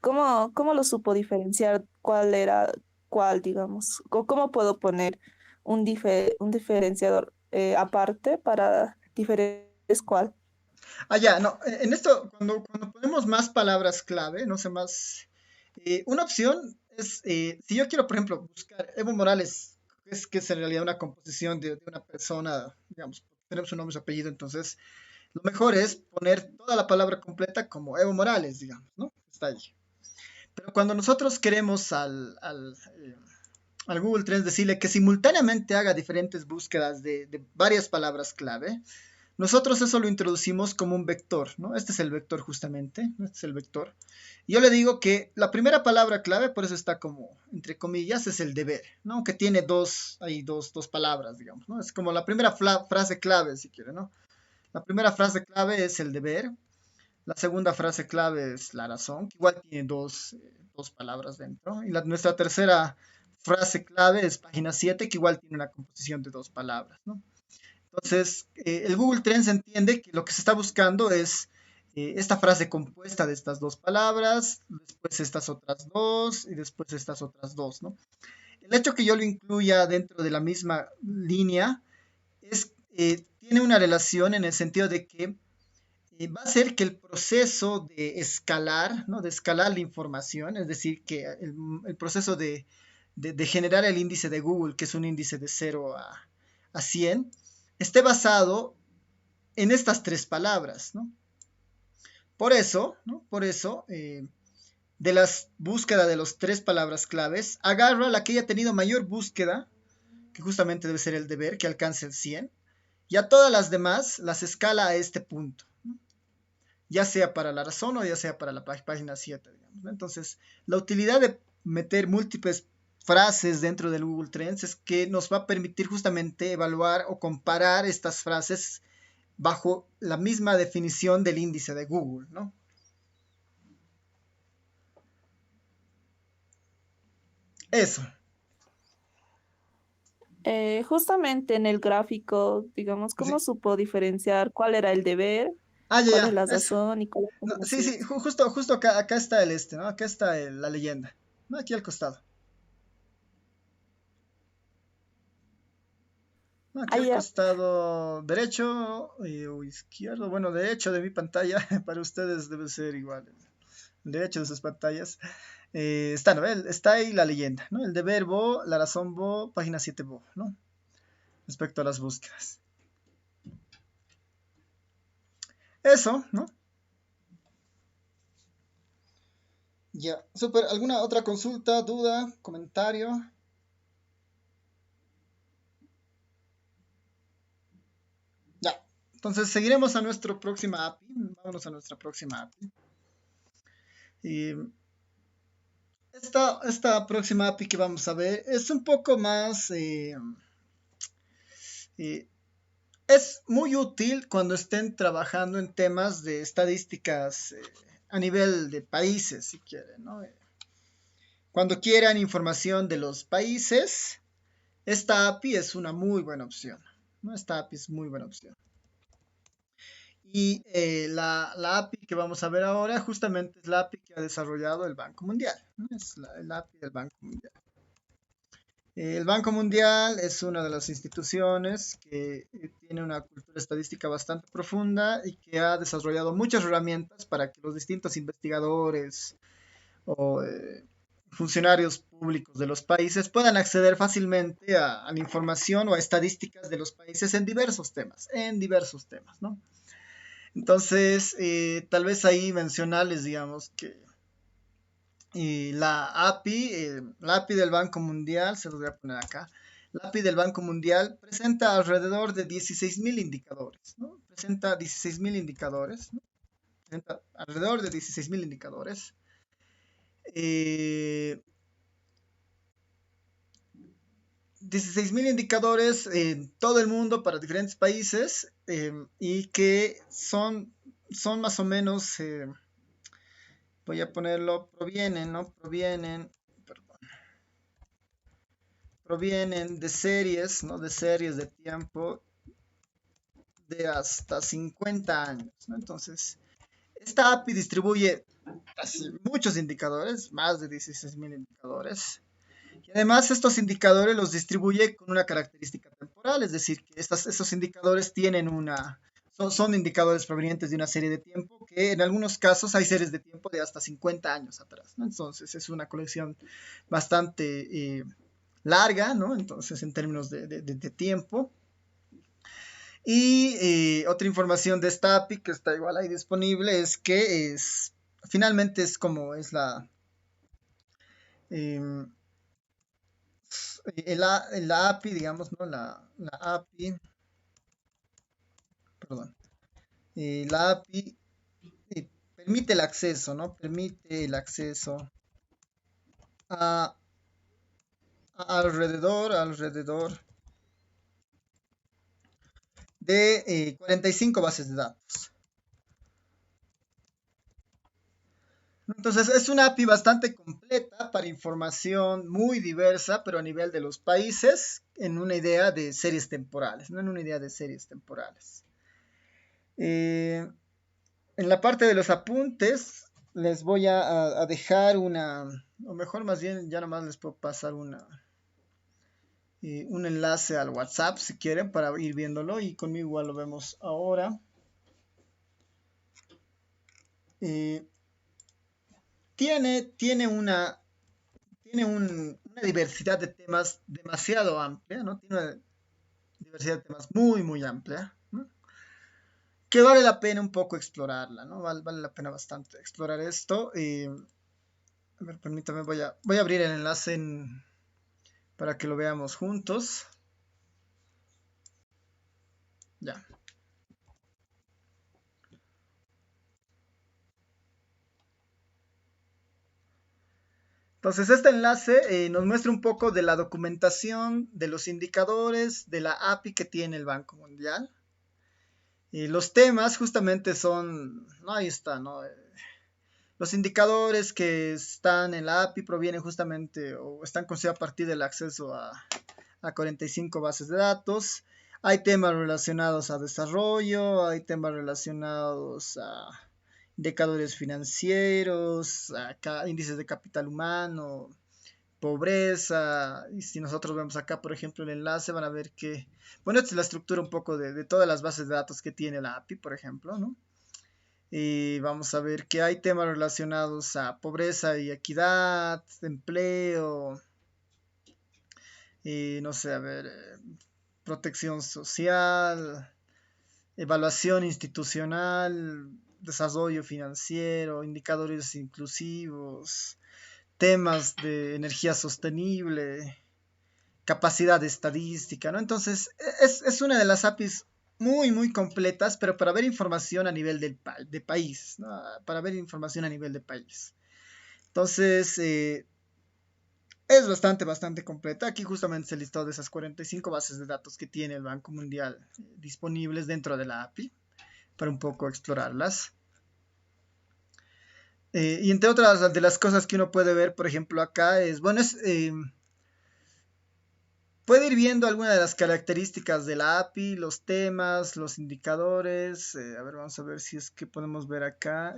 ¿cómo lo supo diferenciar cuál era cuál, digamos? ¿Cómo puedo poner un diferenciador aparte para diferentes cuál? Ya, no, en esto, cuando ponemos más palabras clave, no sé más, una opción es, si yo quiero, por ejemplo, buscar Evo Morales, que es en realidad una composición de una persona, digamos, tenemos su nombre y su apellido, entonces lo mejor es poner toda la palabra completa como Evo Morales, digamos, ¿no? Está ahí. Pero cuando nosotros queremos al Google Trends decirle que simultáneamente haga diferentes búsquedas de varias palabras clave, nosotros eso lo introducimos como un vector, ¿no? Este es el vector justamente, ¿no? Este es el vector. Y yo le digo que la primera palabra clave, por eso está como entre comillas, es el deber, ¿no? Aunque tiene dos palabras, digamos, ¿no? Es como la primera frase clave, si quiere, ¿no? La primera frase clave es el deber, la segunda frase clave es la razón, que igual tiene dos palabras dentro. Y nuestra tercera frase clave es página 7, que igual tiene una composición de dos palabras, ¿no? Entonces, el Google Trends entiende que lo que se está buscando es esta frase compuesta de estas dos palabras, después estas otras dos y después estas otras dos, ¿no? El hecho que yo lo incluya dentro de la misma línea tiene una relación en el sentido de que va a hacer que el proceso de escalar, ¿no? De escalar la información, es decir, que el proceso de generar el índice de Google, que es un índice de 0 a 100, esté basado en estas tres palabras, ¿no? Por eso, ¿no? Por eso, de las búsquedas de las tres palabras claves, agarra la que haya tenido mayor búsqueda, que justamente debe ser el deber, que alcance el 100, y a todas las demás las escala a este punto, ¿no? Ya sea para la razón o ya sea para la página 7, digamos, ¿no? Entonces, la utilidad de meter múltiples frases dentro del Google Trends es que nos va a permitir justamente evaluar o comparar estas frases bajo la misma definición del índice de Google, ¿no? Eso. Justamente en el gráfico, digamos, ¿cómo Sí. supo diferenciar cuál era el deber, Ya, cuál es ya. la Eso. razón y cuál es No, la sí, sí, siete? justo acá está el ¿no? Acá está la leyenda. ¿No? Aquí al costado. ¿No? Aquí Ah, al ya. costado derecho o izquierdo. Bueno, derecho de mi pantalla. Para ustedes debe ser igual. El derecho de sus pantallas. Está, ¿no? Está ahí la leyenda, ¿no? El deber Bo, la razón Bo, página 7 Bo, ¿no? Respecto a las búsquedas. Eso, ¿no? Ya, super. ¿Alguna otra consulta, duda, comentario? Ya. Entonces seguiremos a nuestra próxima API. Vámonos a nuestra próxima API. Y esta próxima API que vamos a ver es un poco más... eh, es muy útil cuando estén trabajando en temas de estadísticas a nivel de países, si quieren, ¿no? Cuando quieran información de los países, esta API es una muy buena opción, ¿no? Esta API es muy buena opción. Y la API que vamos a ver ahora justamente es la API que ha desarrollado el Banco Mundial, ¿no? Es la API del Banco Mundial. El Banco Mundial es una de las instituciones que tiene una cultura estadística bastante profunda y que ha desarrollado muchas herramientas para que los distintos investigadores o funcionarios públicos de los países puedan acceder fácilmente a la información o a estadísticas de los países en diversos temas, ¿no? Entonces, tal vez ahí mencionarles, digamos, que la API del Banco Mundial, se los voy a poner acá, la API del Banco Mundial presenta alrededor de 16.000 indicadores, ¿no? Presenta 16.000 indicadores, ¿no? Presenta alrededor de 16.000 indicadores. Eh, 16.000 indicadores en todo el mundo para diferentes países y que son más o menos, voy a ponerlo, provienen, ¿no? Provienen de series, ¿no? De series de tiempo de hasta 50 años, ¿no? Entonces, esta API distribuye así muchos indicadores, más de 16.000 indicadores. Y además estos indicadores los distribuye con una característica temporal, es decir, que esos indicadores tienen son indicadores provenientes de una serie de tiempo que en algunos casos hay series de tiempo de hasta 50 años atrás, ¿no? Entonces es una colección bastante larga, ¿no? Entonces en términos de tiempo. Y otra información de esta API que está igual ahí disponible es que finalmente es como es eh, la API, digamos, ¿no? La API, perdón, la API permite el acceso, ¿no? Permite el acceso a, alrededor de 45 bases de datos. Entonces es una API bastante completa para información muy diversa, pero a nivel de los países, en una idea de series temporales, no en una idea de series temporales. En la parte de los apuntes les voy a dejar o mejor más bien ya nomás les puedo pasar un enlace al WhatsApp si quieren para ir viéndolo y conmigo igual lo vemos ahora. Eh, tiene una diversidad de temas demasiado amplia, ¿no? Tiene una diversidad de temas muy, muy amplia, ¿no? Que vale la pena un poco explorarla, ¿no? Vale la pena bastante explorar esto. A ver, permítame, voy a abrir el enlace para que lo veamos juntos. Ya. Entonces, este enlace nos muestra un poco de la documentación, de los indicadores, de la API que tiene el Banco Mundial. Y los temas justamente son, no, ahí está, ¿no? Los indicadores que están en la API provienen justamente o están construidos a partir del acceso a 45 bases de datos. Hay temas relacionados a desarrollo, hay temas relacionados a indicadores financieros, a índices de capital humano, pobreza. Y si nosotros vemos acá, por ejemplo, el enlace, van a ver que, bueno, esta es la estructura un poco de todas las bases de datos que tiene la API, por ejemplo, ¿no? Y vamos a ver que hay temas relacionados a pobreza y equidad, empleo, y no sé, a ver, protección social, evaluación institucional, desarrollo financiero, indicadores inclusivos, temas de energía sostenible, capacidad estadística, ¿no? Entonces, es una de las APIs muy, muy completas, pero para ver información a nivel de país, ¿no? Para ver información a nivel de país. Entonces, es bastante, bastante completa. Aquí justamente se listó de esas 45 bases de datos que tiene el Banco Mundial disponibles dentro de la API para un poco explorarlas. Y entre otras de las cosas que uno puede ver, por ejemplo, acá es, bueno, puede ir viendo algunas de las características de la API, los temas, los indicadores. A ver, vamos a ver si es que podemos ver acá.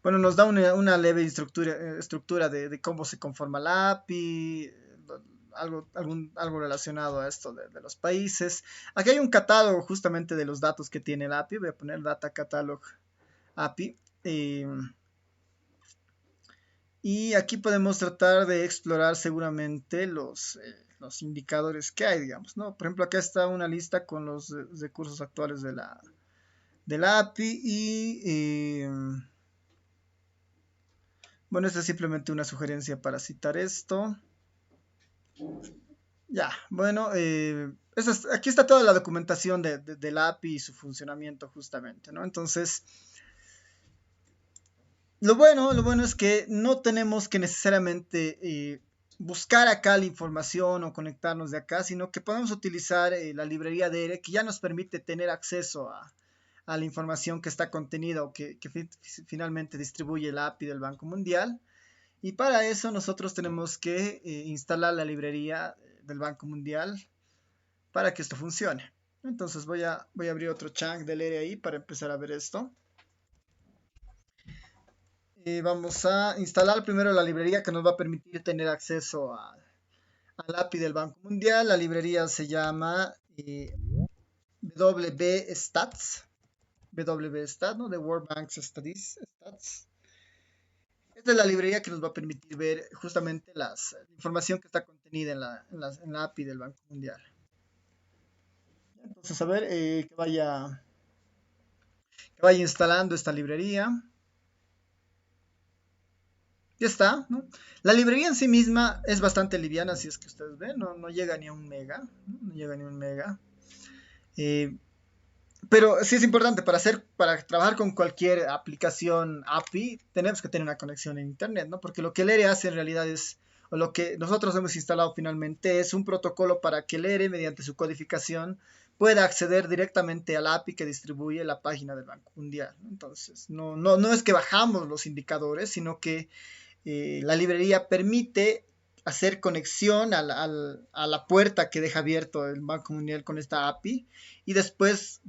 Bueno, nos da una leve estructura de cómo se conforma la API, algo relacionado a esto de los países. Aquí hay un catálogo justamente de los datos que tiene la API. Voy a poner Data Catalog API. Y aquí podemos tratar de explorar seguramente los indicadores que hay, digamos, ¿no? Por ejemplo, acá está una lista con los recursos actuales de la API y bueno, esta es simplemente una sugerencia para citar esto. Ya, bueno, aquí está toda la documentación de la API y su funcionamiento justamente, ¿no? Entonces, lo bueno es que no tenemos que necesariamente buscar acá la información o conectarnos de acá, sino que podemos utilizar la librería de ERE que ya nos permite tener acceso a la información que está contenida o que finalmente distribuye la API del Banco Mundial. Y para eso nosotros tenemos que instalar la librería del Banco Mundial para que esto funcione. Entonces voy a abrir otro chunk del ERE ahí para empezar a ver esto. Vamos a instalar primero la librería que nos va a permitir tener acceso al API del Banco Mundial. La librería se llama WStats, WStats, ¿no? De World Bank's Stats. Esta es la librería que nos va a permitir ver justamente la información que está contenida en la API del Banco Mundial. Entonces, a ver, que vaya instalando esta librería. Ya está, ¿no? La librería en sí misma es bastante liviana, si es que ustedes ven, no llega ni a un mega, ¿no? No llega ni a un mega. Pero sí es importante, para trabajar con cualquier aplicación API, tenemos que tener una conexión en Internet, ¿no? Porque lo que el ERE hace en realidad es, o lo que nosotros hemos instalado finalmente, es un protocolo para que el ERE, mediante su codificación, pueda acceder directamente a la API que distribuye la página del Banco Mundial, ¿no? Entonces, no es que bajamos los indicadores, sino que la librería permite hacer conexión a la puerta que deja abierto el Banco Mundial con esta API y después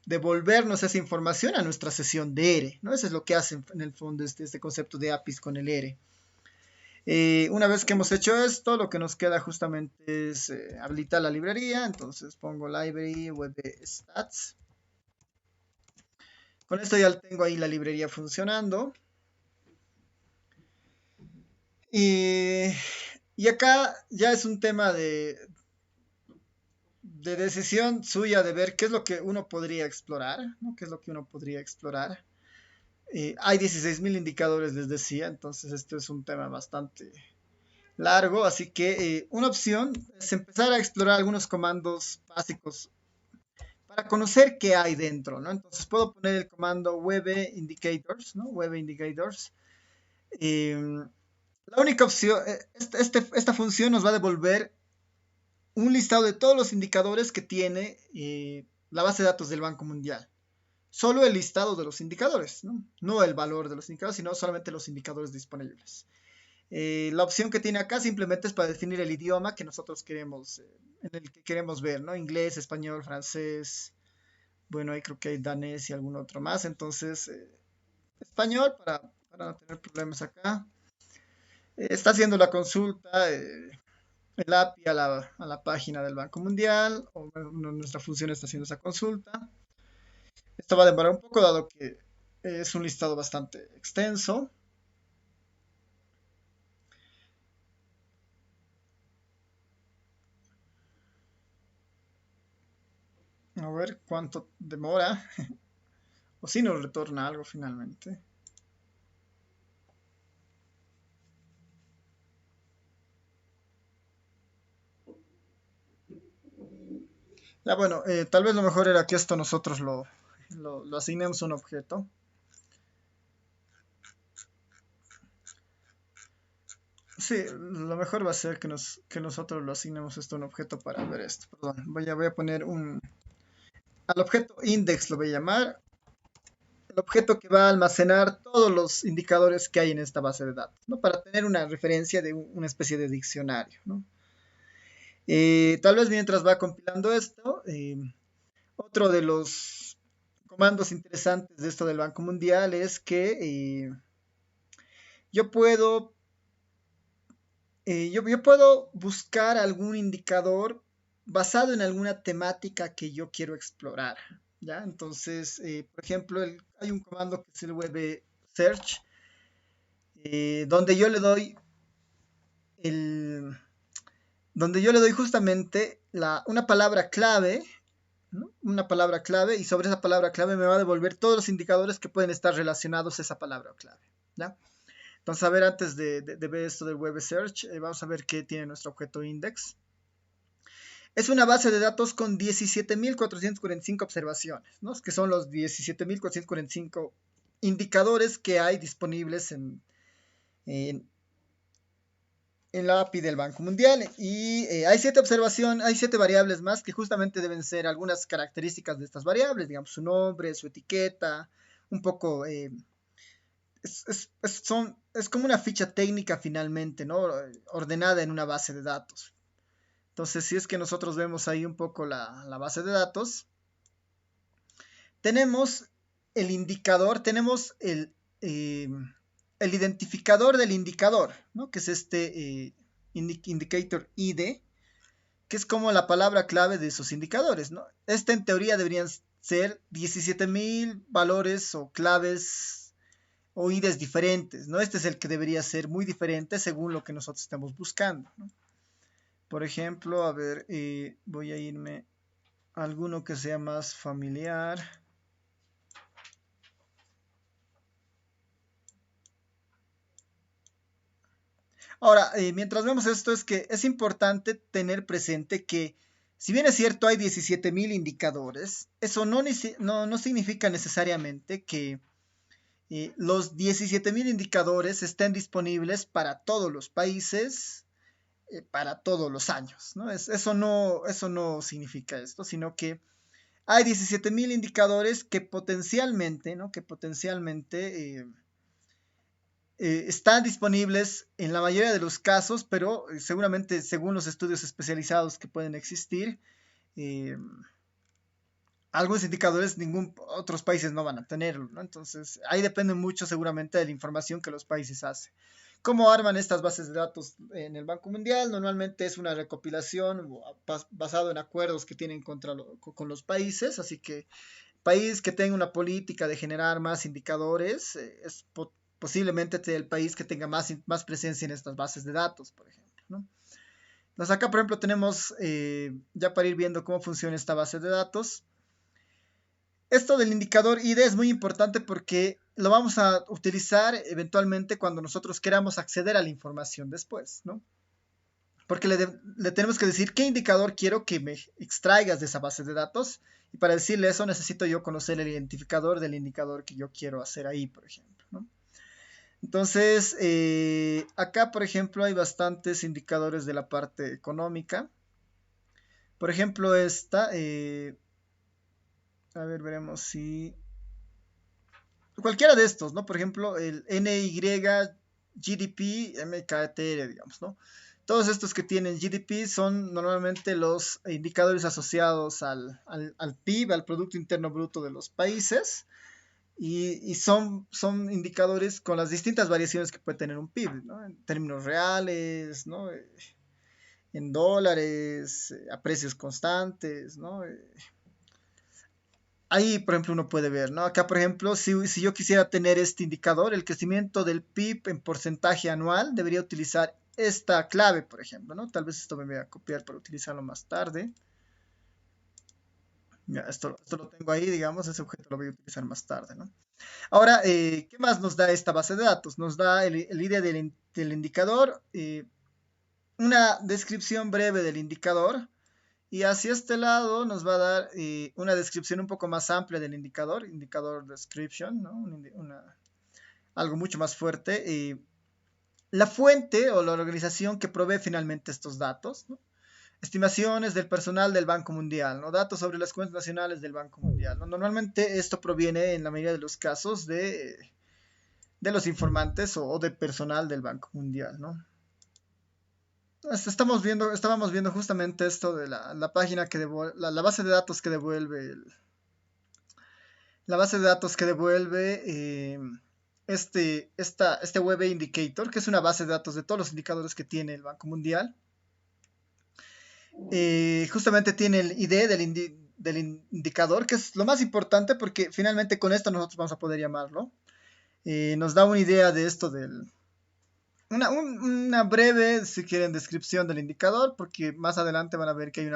devolvernos esa información a nuestra sesión de ERE, ¿no? Eso es lo que hace en el fondo este concepto de APIs con el ERE. Una vez que hemos hecho esto, lo que nos queda justamente es habilitar la librería. Entonces pongo library web stats. Con esto ya tengo ahí la librería funcionando. Y acá ya es un tema de decisión suya de ver qué es lo que uno podría explorar, ¿no? ¿Qué es lo que uno podría explorar? Hay 16.000 indicadores, les decía, entonces este es un tema bastante largo, así que una opción es empezar a explorar algunos comandos básicos para conocer qué hay dentro, ¿no? Entonces puedo poner el comando web indicators, ¿no? Web indicators. La única opción, esta función nos va a devolver un listado de todos los indicadores que tiene la base de datos del Banco Mundial. Solo el listado de los indicadores, no el valor de los indicadores, sino solamente los indicadores disponibles. La opción que tiene acá simplemente es para definir el idioma que nosotros queremos, en el que queremos ver, ¿no? Inglés, español, francés, bueno, ahí creo que hay danés y algún otro más, entonces español para no tener problemas acá. Está haciendo la consulta, el API a la página del Banco Mundial, o nuestra función está haciendo esa consulta. Esto va a demorar un poco dado que es un listado bastante extenso. A ver cuánto demora o si nos retorna algo finalmente. Ya bueno, tal vez lo mejor era que esto nosotros lo asignemos a un objeto. Sí, lo mejor va a ser que nosotros lo asignemos esto a un objeto para ver esto. Perdón, voy a poner al objeto index lo voy a llamar. El objeto que va a almacenar todos los indicadores que hay en esta base de datos, ¿no? Para tener una referencia de una especie de diccionario, ¿no? Tal vez mientras va compilando esto, otro de los comandos interesantes de esto del Banco Mundial es que yo puedo yo puedo buscar algún indicador basado en alguna temática que yo quiero explorar, ¿ya? Entonces, por ejemplo, hay un comando que es el web search, donde yo le doy el, donde yo le doy justamente una palabra clave, ¿no? Una palabra clave, y sobre esa palabra clave me va a devolver todos los indicadores que pueden estar relacionados a esa palabra clave, ¿ya? Entonces, a ver, antes de ver esto del web search, vamos a ver qué tiene nuestro objeto index. Es una base de datos con 17.445 observaciones, ¿no? Que son los 17.445 indicadores que hay disponibles en la API del Banco Mundial. Y hay 7 variables más que justamente deben ser algunas características de estas variables, digamos su nombre, su etiqueta, un poco es como una ficha técnica finalmente, ¿no? Ordenada en una base de datos. Entonces, si es que nosotros vemos ahí un poco la base de datos, tenemos el indicador, tenemos el identificador del indicador, ¿no? Que es este indicator ID, que es como la palabra clave de esos indicadores, ¿no? Este en teoría deberían ser 17.000 valores o claves o IDs diferentes, ¿no? Este es el que debería ser muy diferente según lo que nosotros estamos buscando, ¿no? Por ejemplo, a ver, voy a irme a alguno que sea más familiar. Ahora, mientras vemos esto, es que es importante tener presente que, si bien es cierto, hay 17.000 indicadores, eso no significa necesariamente que los 17.000 indicadores estén disponibles para todos los países, para todos los años, ¿no? Eso no significa esto, sino que hay 17.000 indicadores que potencialmente, ¿no? Que potencialmente están disponibles en la mayoría de los casos, pero seguramente según los estudios especializados que pueden existir, eh, algunos indicadores ningún otros países no van a tenerlo, ¿no? Entonces, ahí depende mucho seguramente de la información que los países hacen. ¿Cómo arman estas bases de datos en el Banco Mundial? Normalmente es una recopilación basado en acuerdos que tienen con los países, así que país que tenga una política de generar más indicadores es posiblemente el país que tenga más presencia en estas bases de datos, por ejemplo, ¿no? Entonces acá, por ejemplo, tenemos, ya para ir viendo cómo funciona esta base de datos, esto del indicador ID es muy importante porque lo vamos a utilizar eventualmente cuando nosotros queramos acceder a la información después, ¿no? Porque le tenemos que decir qué indicador quiero que me extraigas de esa base de datos. Y para decirle eso necesito yo conocer el identificador del indicador que yo quiero hacer ahí, por ejemplo, ¿no? Entonces, acá, por ejemplo, hay bastantes indicadores de la parte económica. Por ejemplo, a ver, veremos si cualquiera de estos, ¿no? Por ejemplo, el NY, GDP, MKTR, digamos, ¿no? Todos estos que tienen GDP son normalmente los indicadores asociados al PIB, al Producto Interno Bruto de los países, y son indicadores con las distintas variaciones que puede tener un PIB, ¿no? En términos reales, ¿no? En dólares, a precios constantes, ¿no? Ahí, por ejemplo, uno puede ver, ¿no? Acá, por ejemplo, si yo quisiera tener este indicador, el crecimiento del PIB en porcentaje anual, debería utilizar esta clave, por ejemplo, ¿no? Tal vez esto me voy a copiar para utilizarlo más tarde. Ya, esto lo tengo ahí, digamos, ese objeto lo voy a utilizar más tarde, ¿no? Ahora, ¿qué más nos da esta base de datos? Nos da el ID del indicador, una descripción breve del indicador, y hacia este lado nos va a dar una descripción un poco más amplia del indicador description, ¿no? Algo mucho más fuerte. La fuente o la organización que provee finalmente estos datos, ¿no? Estimaciones del personal del Banco Mundial, ¿no? Datos sobre las cuentas nacionales del Banco Mundial, ¿no? Normalmente esto proviene en la mayoría de los casos de los informantes o de personal del Banco Mundial, ¿no? Estábamos viendo justamente esto de la página que devuelve, la base de datos que devuelve, la base de datos que devuelve este Web Indicator, que es una base de datos de todos los indicadores que tiene el Banco Mundial. Justamente tiene el ID del indicador, que es lo más importante porque finalmente con esto nosotros vamos a poder llamarlo. Nos da una idea de esto una breve, si quieren, descripción del indicador, porque más adelante van a ver que hay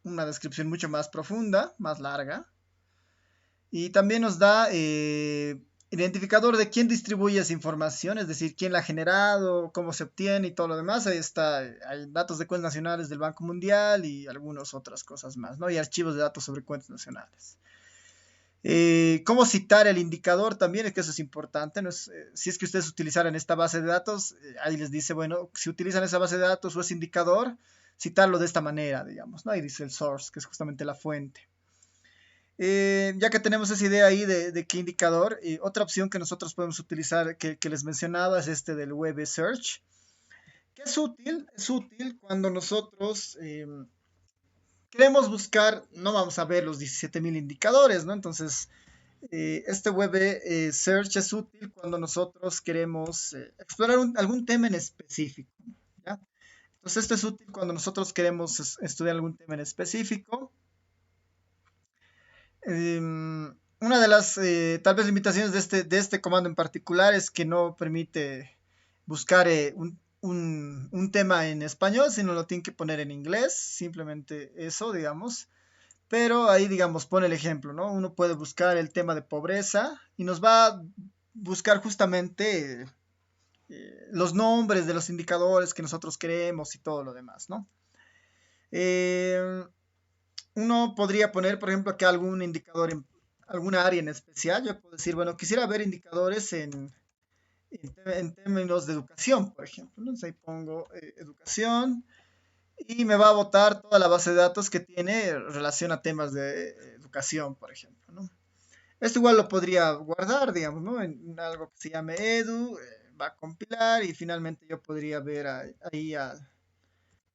una descripción mucho más profunda, más larga. Y también nos da identificador de quién distribuye esa información, es decir, quién la ha generado, cómo se obtiene y todo lo demás. Ahí está, hay datos de cuentas nacionales del Banco Mundial y algunas otras cosas más, ¿no? Y archivos de datos sobre cuentas nacionales. ¿Cómo citar el indicador? También es que eso es importante, ¿no? Si es que ustedes utilizaran esta base de datos, ahí les dice, bueno, si utilizan esa base de datos o ese indicador, citarlo de esta manera, digamos, ¿no? Ahí dice el source, que es justamente la fuente. Ya que tenemos esa idea ahí de qué indicador, otra opción que nosotros podemos utilizar, que les mencionaba, es este del Web Search, que es útil cuando nosotros queremos buscar, no vamos a ver los 17.000 indicadores, ¿no? Entonces, este Web Search es útil cuando nosotros queremos explorar algún tema en específico, ¿ya? Entonces esto es útil cuando nosotros queremos estudiar algún tema en específico. Una de las tal vez limitaciones de este comando en particular es que no permite buscar un tema en español, sino lo tiene que poner en inglés, simplemente eso, digamos. Pero ahí, digamos, pone el ejemplo, ¿no? Uno puede buscar el tema de pobreza y nos va a buscar justamente los nombres de los indicadores que nosotros queremos y todo lo demás, ¿no? Eh, Uno podría poner, por ejemplo, que algún indicador en alguna área en especial. Yo puedo decir, bueno, quisiera ver indicadores en términos de educación, por ejemplo, ¿no? Entonces ahí pongo educación y me va a botar toda la base de datos que tiene relación a temas de educación, por ejemplo, ¿no? Esto igual lo podría guardar, digamos, ¿no? En algo que se llame edu, va a compilar y finalmente yo podría ver ahí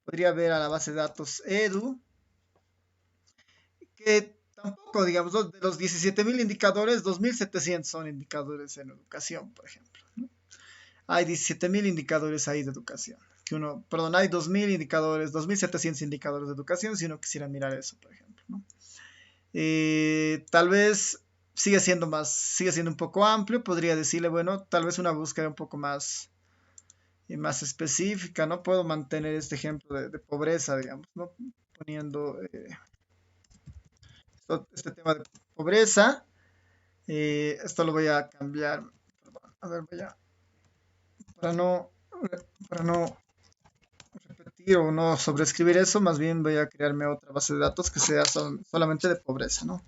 podría ver a la base de datos edu, que tampoco, digamos, de los 17.000 indicadores, 2.700 son indicadores en educación, por ejemplo, ¿no? Hay 17.000 indicadores ahí de educación. Perdón, hay 2.000 indicadores, 2.700 indicadores de educación, si uno quisiera mirar eso, por ejemplo, ¿no? Tal vez sigue siendo un poco amplio, podría decirle, bueno, tal vez una búsqueda un poco más específica, ¿no? Puedo mantener este ejemplo de pobreza, digamos, ¿no? Poniendo este tema de pobreza. Esto lo voy a cambiar. A ver, para no, para no repetir o no sobreescribir eso, más bien voy a crearme otra base de datos que sea solamente de pobreza, ¿no?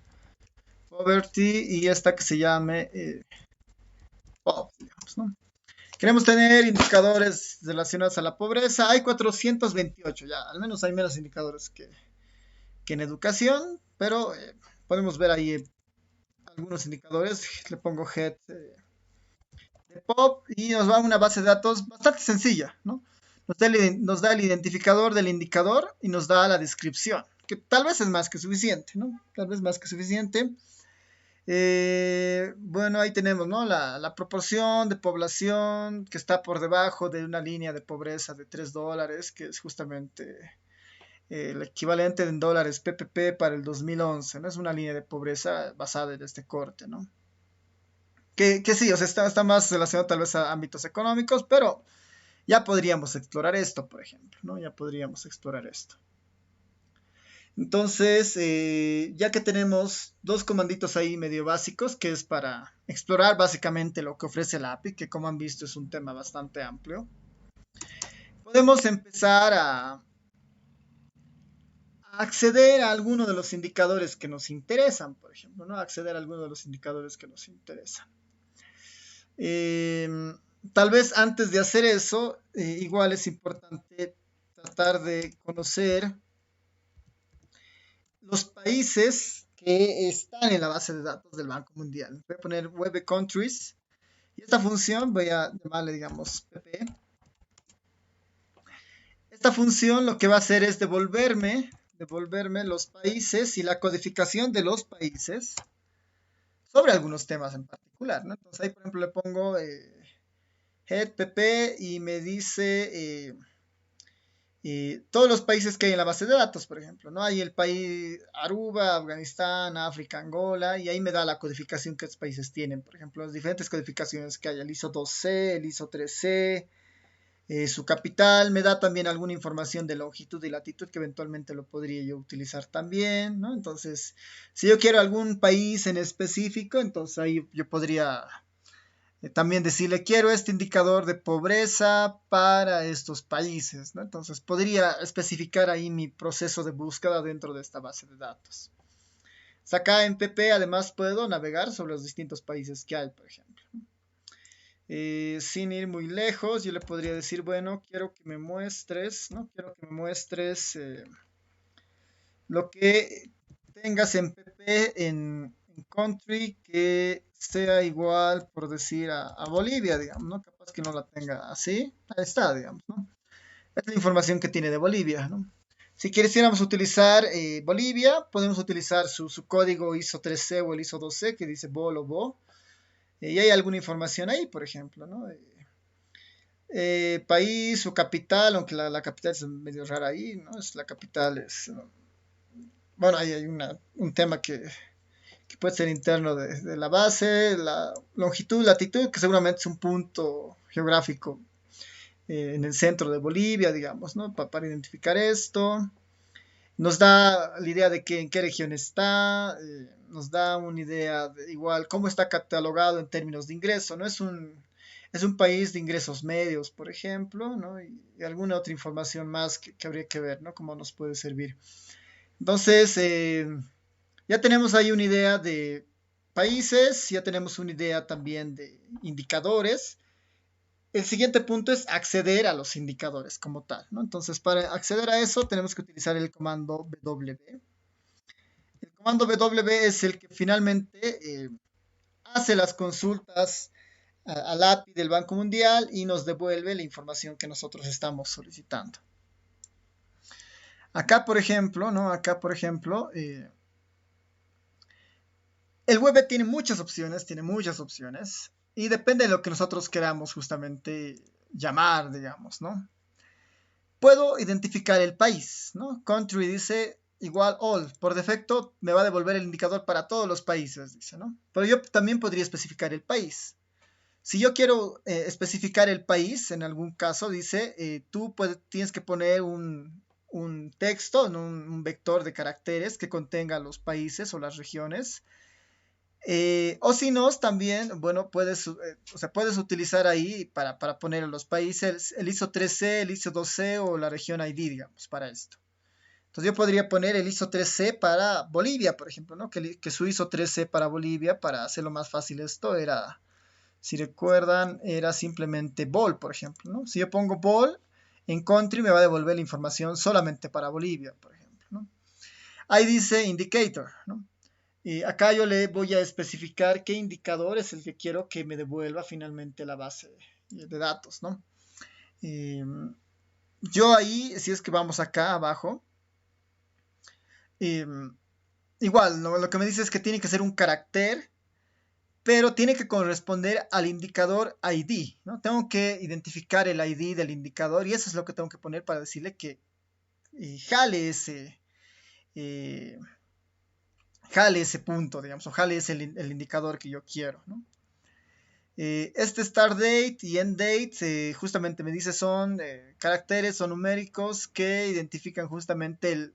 Poverty y esta que se llame POP, digamos, ¿no? Queremos tener indicadores relacionados a la pobreza. Hay 428, ya, al menos hay menos indicadores que en educación, pero podemos ver ahí algunos indicadores. Le pongo head de pop y nos va a una base de datos bastante sencilla, ¿no? Nos da el identificador del indicador y nos da la descripción, que tal vez es más que suficiente, ¿no? Tal vez más que suficiente. Bueno, ahí tenemos, ¿no? La proporción de población que está por debajo de una línea de pobreza de $3, que es justamente el equivalente en dólares PPP para el 2011, ¿no? Es una línea de pobreza basada en este corte, ¿no? Que sí, o sea, está más relacionado tal vez a ámbitos económicos, pero ya podríamos explorar esto, por ejemplo, ¿no? Ya podríamos explorar esto. Entonces, ya que tenemos dos comanditos ahí medio básicos, que es para explorar básicamente lo que ofrece la API, que como han visto es un tema bastante amplio, podemos empezar a acceder a alguno de los indicadores que nos interesan, por ejemplo, ¿no? Acceder a alguno de los indicadores que nos interesan. Tal vez antes de hacer eso, igual es importante tratar de conocer los países que están en la base de datos del Banco Mundial. Voy a poner Web Countries y esta función voy a llamarle, digamos, pp. Esta función lo que va a hacer es devolverme los países y la codificación de los países sobre algunos temas en particular, ¿no? Entonces ahí, por ejemplo, le pongo head pp y me dice todos los países que hay en la base de datos, por ejemplo, ¿no? Hay el país Aruba, Afganistán, África, Angola, y ahí me da la codificación que estos países tienen, por ejemplo, las diferentes codificaciones que hay, el ISO 2C, el ISO 3C, su capital, me da también alguna información de longitud y latitud que eventualmente lo podría yo utilizar también, ¿no? Entonces, si yo quiero algún país en específico, entonces ahí yo podría también decirle, quiero este indicador de pobreza para estos países, ¿no? Entonces podría especificar ahí mi proceso de búsqueda dentro de esta base de datos. Acá en PP además puedo navegar sobre los distintos países que hay, por ejemplo. Sin ir muy lejos, yo le podría decir, bueno, quiero que me muestres, ¿no? Quiero que me muestres lo que tengas en PP en country que sea igual, por decir, a Bolivia, digamos, ¿no? Capaz que no la tenga así. Ahí está, digamos, ¿no? Es la información que tiene de Bolivia, ¿no? Si quisiéramos utilizar Bolivia, podemos utilizar su código ISO 3C o el ISO 2C que dice BOL o BO. Y hay alguna información ahí, por ejemplo, ¿no? País o capital, aunque la capital es medio rara ahí, ¿no? Es, la capital es, bueno, ahí hay un tema que puede ser interno de la base, la longitud, latitud, que seguramente es un punto geográfico en el centro de Bolivia, digamos, ¿no? Para identificar esto. Nos da la idea de que en qué región está, nos da una idea de igual cómo está catalogado en términos de ingreso, ¿no? Es un país de ingresos medios, por ejemplo, ¿no? Y alguna otra información más que habría que ver, ¿no? Cómo nos puede servir. Entonces, ya tenemos ahí una idea de países, ya tenemos una idea también de indicadores. El siguiente punto es acceder a los indicadores como tal, ¿no? Entonces, para acceder a eso tenemos que utilizar el comando W. El comando W es el que finalmente hace las consultas al API del Banco Mundial y nos devuelve la información que nosotros estamos solicitando. Acá, por ejemplo, ¿no? Acá, por ejemplo, el web tiene muchas opciones y depende de lo que nosotros queramos justamente llamar, digamos, ¿no? Puedo identificar el país, ¿no? Country dice igual all. Por defecto me va a devolver el indicador para todos los países, dice, ¿no? Pero yo también podría especificar el país. Si yo quiero especificar el país, en algún caso, dice, tienes que poner un texto, ¿no? Un vector de caracteres que contenga los países o las regiones. O si no, también, bueno, puedes utilizar ahí para poner los países el ISO 3C, el ISO 2C o la región ID, digamos, para esto. Entonces yo podría poner el ISO 3C para Bolivia, por ejemplo, ¿no? Que su ISO 3C para Bolivia, para hacerlo más fácil esto, era, si recuerdan, era simplemente Bol, por ejemplo, ¿no? Si yo pongo Bol en country, me va a devolver la información solamente para Bolivia, por ejemplo, ¿no? Ahí dice indicator, ¿no? Y acá yo le voy a especificar qué indicador es el que quiero que me devuelva finalmente la base de datos, ¿no? Eh, yo ahí, si es que vamos acá abajo, eh, igual, ¿no? Lo que me dice es que tiene que ser un carácter, pero tiene que corresponder al indicador ID, ¿no? Tengo que identificar el ID del indicador y eso es lo que tengo que poner para decirle que jale eh, jale ese punto, digamos, o jale ese el indicador que yo quiero, ¿no? Este start date y end date justamente me dice son caracteres o numéricos que identifican justamente el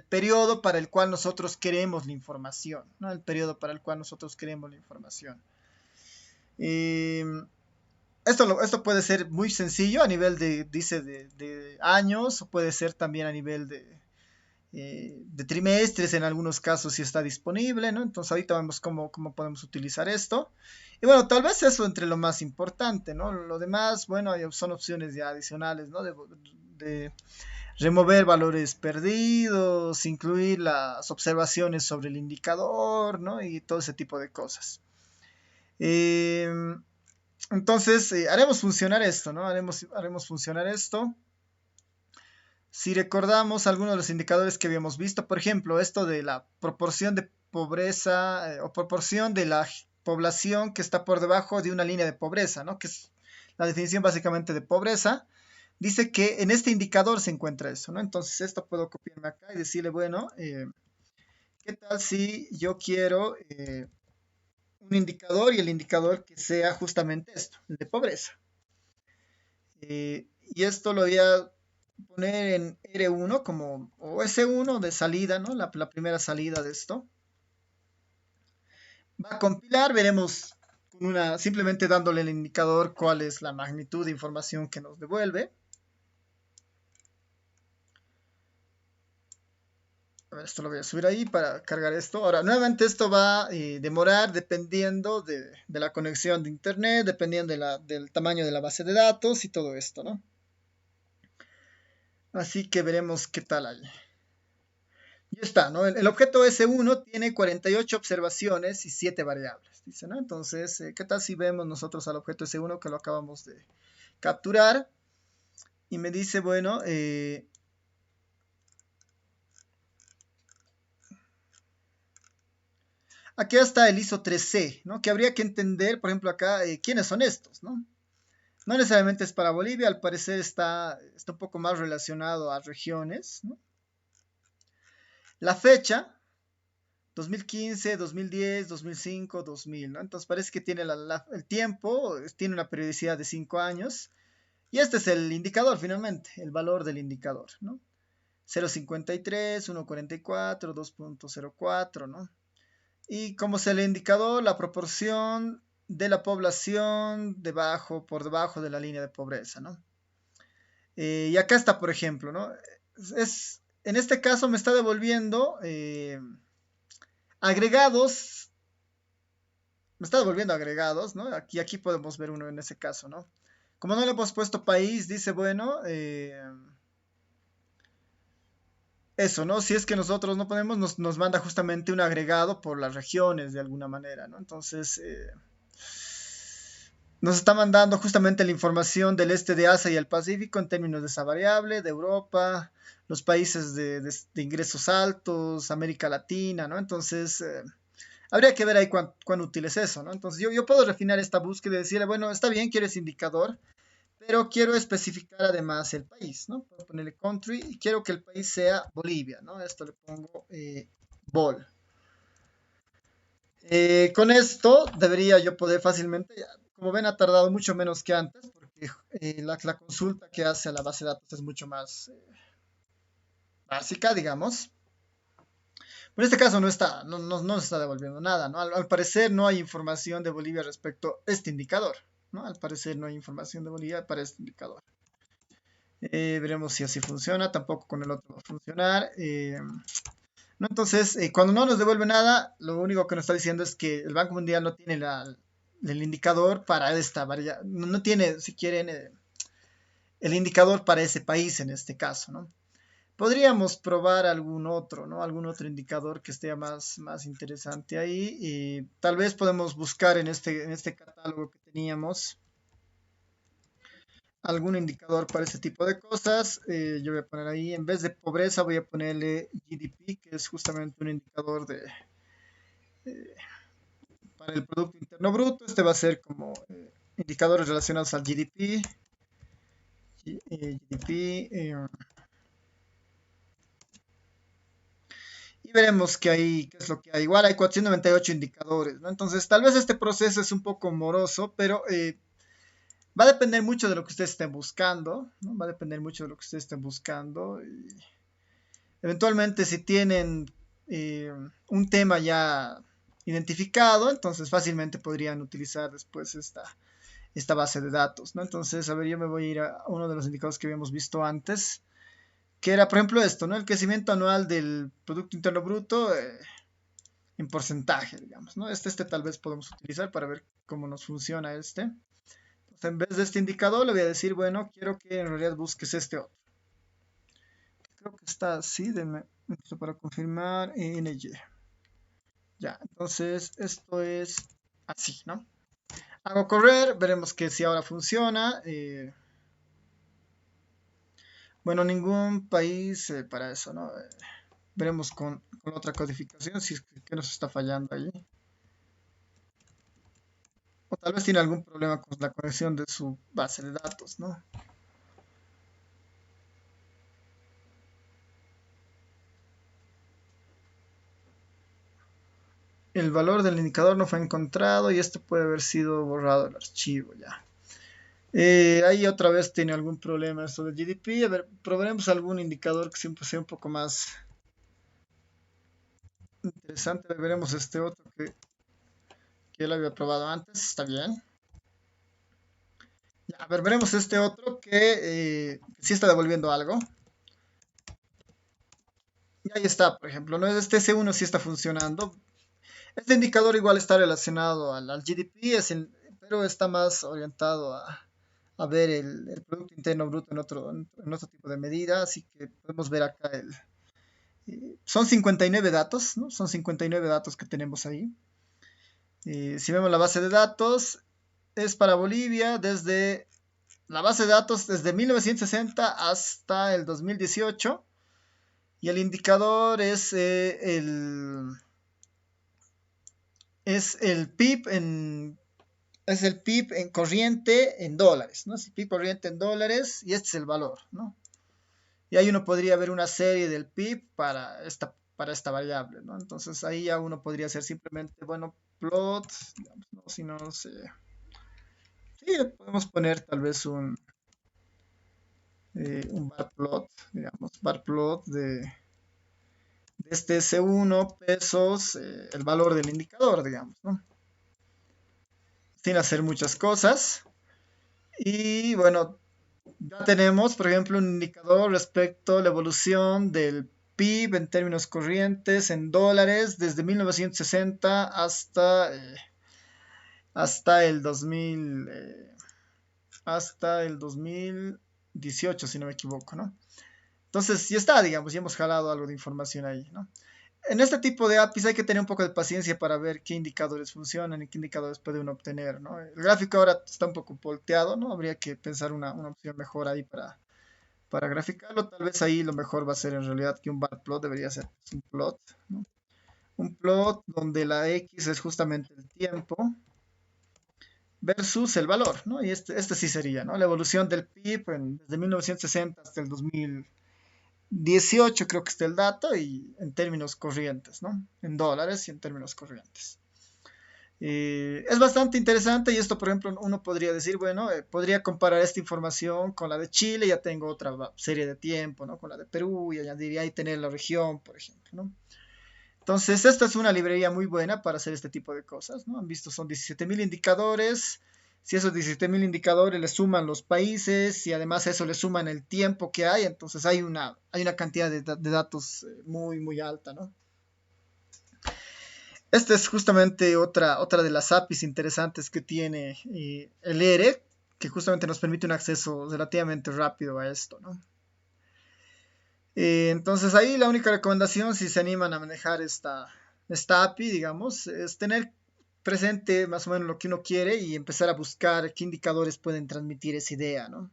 periodo para el cual nosotros queremos la información, ¿no? El periodo para el cual nosotros queremos la información. Eh, esto puede ser muy sencillo a nivel de años, o puede ser también a nivel de trimestres, en algunos casos si está disponible, ¿no? Entonces ahorita vemos cómo podemos utilizar esto. Y bueno, tal vez eso entre lo más importante, ¿no? Lo demás, bueno, son opciones ya adicionales, ¿no? De remover valores perdidos, incluir las observaciones sobre el indicador, ¿no? Y todo ese tipo de cosas. Eh, entonces, haremos funcionar esto, ¿no? Haremos funcionar esto. Si recordamos algunos de los indicadores que habíamos visto, por ejemplo, esto de la proporción de pobreza o proporción de la población que está por debajo de una línea de pobreza, ¿no? Que es la definición básicamente de pobreza, dice que en este indicador se encuentra eso, ¿no? Entonces esto puedo copiarme acá y decirle, bueno, ¿qué tal si yo quiero un indicador y el indicador que sea justamente esto, el de pobreza? Y esto lo voy a poner en R1 como, o S1 de salida, ¿no? La primera salida de esto. Va a compilar, veremos simplemente dándole el indicador cuál es la magnitud de información que nos devuelve. A ver, esto lo voy a subir ahí para cargar esto. Ahora, nuevamente esto va a demorar dependiendo de la conexión de internet, dependiendo del tamaño de la base de datos y todo esto, ¿no? Así que veremos qué tal hay. Ya está, ¿no? El objeto S1 tiene 48 observaciones y 7 variables, dice, ¿no? Entonces, ¿qué tal si vemos nosotros al objeto S1 que lo acabamos de capturar? Y me dice, bueno, aquí está el ISO 3C, ¿no? Que habría que entender, por ejemplo, acá, quiénes son estos, ¿no? No necesariamente es para Bolivia, al parecer está un poco más relacionado a regiones, ¿no? La fecha, 2015, 2010, 2005, 2000, ¿no? Entonces parece que tiene el tiempo, tiene una periodicidad de 5 años. Y este es el indicador finalmente, el valor del indicador, ¿no? 0,53, 1,44, 2,04, ¿no? Y como es el indicador, la proporción de la población por debajo de la línea de pobreza, ¿no? Y acá está, por ejemplo, ¿no? En este caso me está devolviendo agregados, me está devolviendo agregados, ¿no? Aquí podemos ver uno en ese caso, ¿no? Como no le hemos puesto país, dice, bueno, eso, ¿no? Si es que nosotros no ponemos, nos manda justamente un agregado por las regiones de alguna manera, ¿no? Entonces, nos está mandando justamente la información del este de Asia y el Pacífico en términos de esa variable, de Europa, los países de ingresos altos, América Latina, ¿no? Entonces, habría que ver ahí cuán útil es eso, ¿no? Entonces, yo puedo refinar esta búsqueda y decirle, bueno, está bien, quiero ese indicador, pero quiero especificar además el país, ¿no? Puedo ponerle country y quiero que el país sea Bolivia, ¿no? Esto le pongo Bol. Con esto debería yo poder fácilmente, como ven, ha tardado mucho menos que antes, porque la consulta que hace a la base de datos es mucho más básica, digamos. Pero en este caso no está devolviendo nada, ¿no? Al parecer no hay información de Bolivia respecto a este indicador, ¿no? Al parecer no hay información de Bolivia para este indicador. Veremos si así funciona, tampoco con el otro va a funcionar. ¿No? Entonces, cuando no nos devuelve nada, lo único que nos está diciendo es que el Banco Mundial no tiene el indicador para esta variable, no tiene, si quieren, el indicador para ese país en este caso, ¿no? Podríamos probar algún otro, ¿no? Algún otro indicador que esté más interesante ahí. Y tal vez podemos buscar en este catálogo que teníamos algún indicador para ese tipo de cosas. Yo voy a poner ahí, en vez de pobreza, voy a ponerle GDP, que es justamente un indicador eh, para el Producto Interno Bruto. Este va a ser como indicadores relacionados al GDP. GDP y veremos qué es lo que hay. Igual hay 498 indicadores, ¿no? Entonces, tal vez este proceso es un poco moroso, pero va a depender mucho de lo que ustedes estén buscando, ¿no? Va a depender mucho de lo que ustedes estén buscando. Y eventualmente, si tienen un tema ya identificado, entonces fácilmente podrían utilizar después esta base de datos, ¿no? Entonces, a ver, yo me voy a ir a uno de los indicadores que habíamos visto antes, que era, por ejemplo, esto, ¿no? El crecimiento anual del Producto Interno Bruto en porcentaje, digamos, ¿no? Este tal vez podemos utilizar para ver cómo nos funciona este. Entonces, en vez de este indicador, le voy a decir, bueno, quiero que en realidad busques este otro. Creo que está así, para confirmar NY. Ya, entonces esto es así, ¿no? Hago correr, veremos que si ahora funciona. Bueno, ningún país para eso, ¿no? Veremos con otra codificación si es que nos está fallando ahí. O tal vez tiene algún problema con la conexión de su base de datos, ¿no? El valor del indicador no fue encontrado y esto puede haber sido borrado del archivo ya. Ahí otra vez tiene algún problema esto de GDP. A ver, probaremos algún indicador que siempre sea un poco más interesante. Veremos este otro que ya lo había probado antes. Está bien. Ya, a ver, veremos este otro que sí está devolviendo algo. Y ahí está, por ejemplo, ¿no? Este C1 sí está funcionando. Este indicador igual está relacionado al GDP, pero está más orientado a ver el Producto Interno Bruto en otro tipo de medida. Así que podemos ver acá son 59 datos, ¿no? Son 59 datos que tenemos ahí. Si vemos la base de datos, es para Bolivia desde la base de datos desde 1960 hasta el 2018. Y el indicador es el PIB es el PIB en corriente en dólares, ¿no? Es el PIB corriente en dólares y este es el valor, ¿no? Y ahí uno podría ver una serie del PIB para esta variable, ¿no? Entonces ahí ya uno podría hacer simplemente, bueno, plot, digamos, ¿no? Si no sé, sí, podemos poner tal vez un bar plot, digamos, bar plot de este C1 pesos, el valor del indicador, digamos, ¿no? Sin hacer muchas cosas. Y bueno, ya tenemos, por ejemplo, un indicador respecto a la evolución del PIB en términos corrientes en dólares desde 1960 hasta el 2000, hasta el 2018, si no me equivoco, ¿no? Entonces, ya está, digamos, ya hemos jalado algo de información ahí, ¿no? En este tipo de APIs hay que tener un poco de paciencia para ver qué indicadores funcionan y qué indicadores puede uno obtener, ¿no? El gráfico ahora está un poco volteado, ¿no? Habría que pensar una opción mejor ahí para graficarlo. Tal vez ahí lo mejor va a ser en realidad que un bar plot debería ser un plot, ¿no? Un plot donde la X es justamente el tiempo versus el valor, ¿no? Y este sí sería, ¿no? La evolución del PIB desde 1960 hasta el 2018 creo que está el dato y en términos corrientes, ¿no? En dólares y en términos corrientes. Es bastante interesante y esto, por ejemplo, uno podría decir, bueno, podría comparar esta información con la de Chile, ya tengo otra serie de tiempo, ¿no? Con la de Perú y añadiría ahí tener la región, por ejemplo, ¿no? Entonces, esta es una librería muy buena para hacer este tipo de cosas, ¿no? Han visto, son 17.000 indicadores. Si esos 17.000 indicadores le suman los países y además eso le suman el tiempo que hay, entonces hay una cantidad de datos muy, muy alta, ¿no? Esta es justamente otra de las APIs interesantes que tiene el ERE, que justamente nos permite un acceso relativamente rápido a esto, ¿no? Entonces ahí la única recomendación, si se animan a manejar esta API, digamos, es tener presente más o menos lo que uno quiere y empezar a buscar qué indicadores pueden transmitir esa idea, ¿no?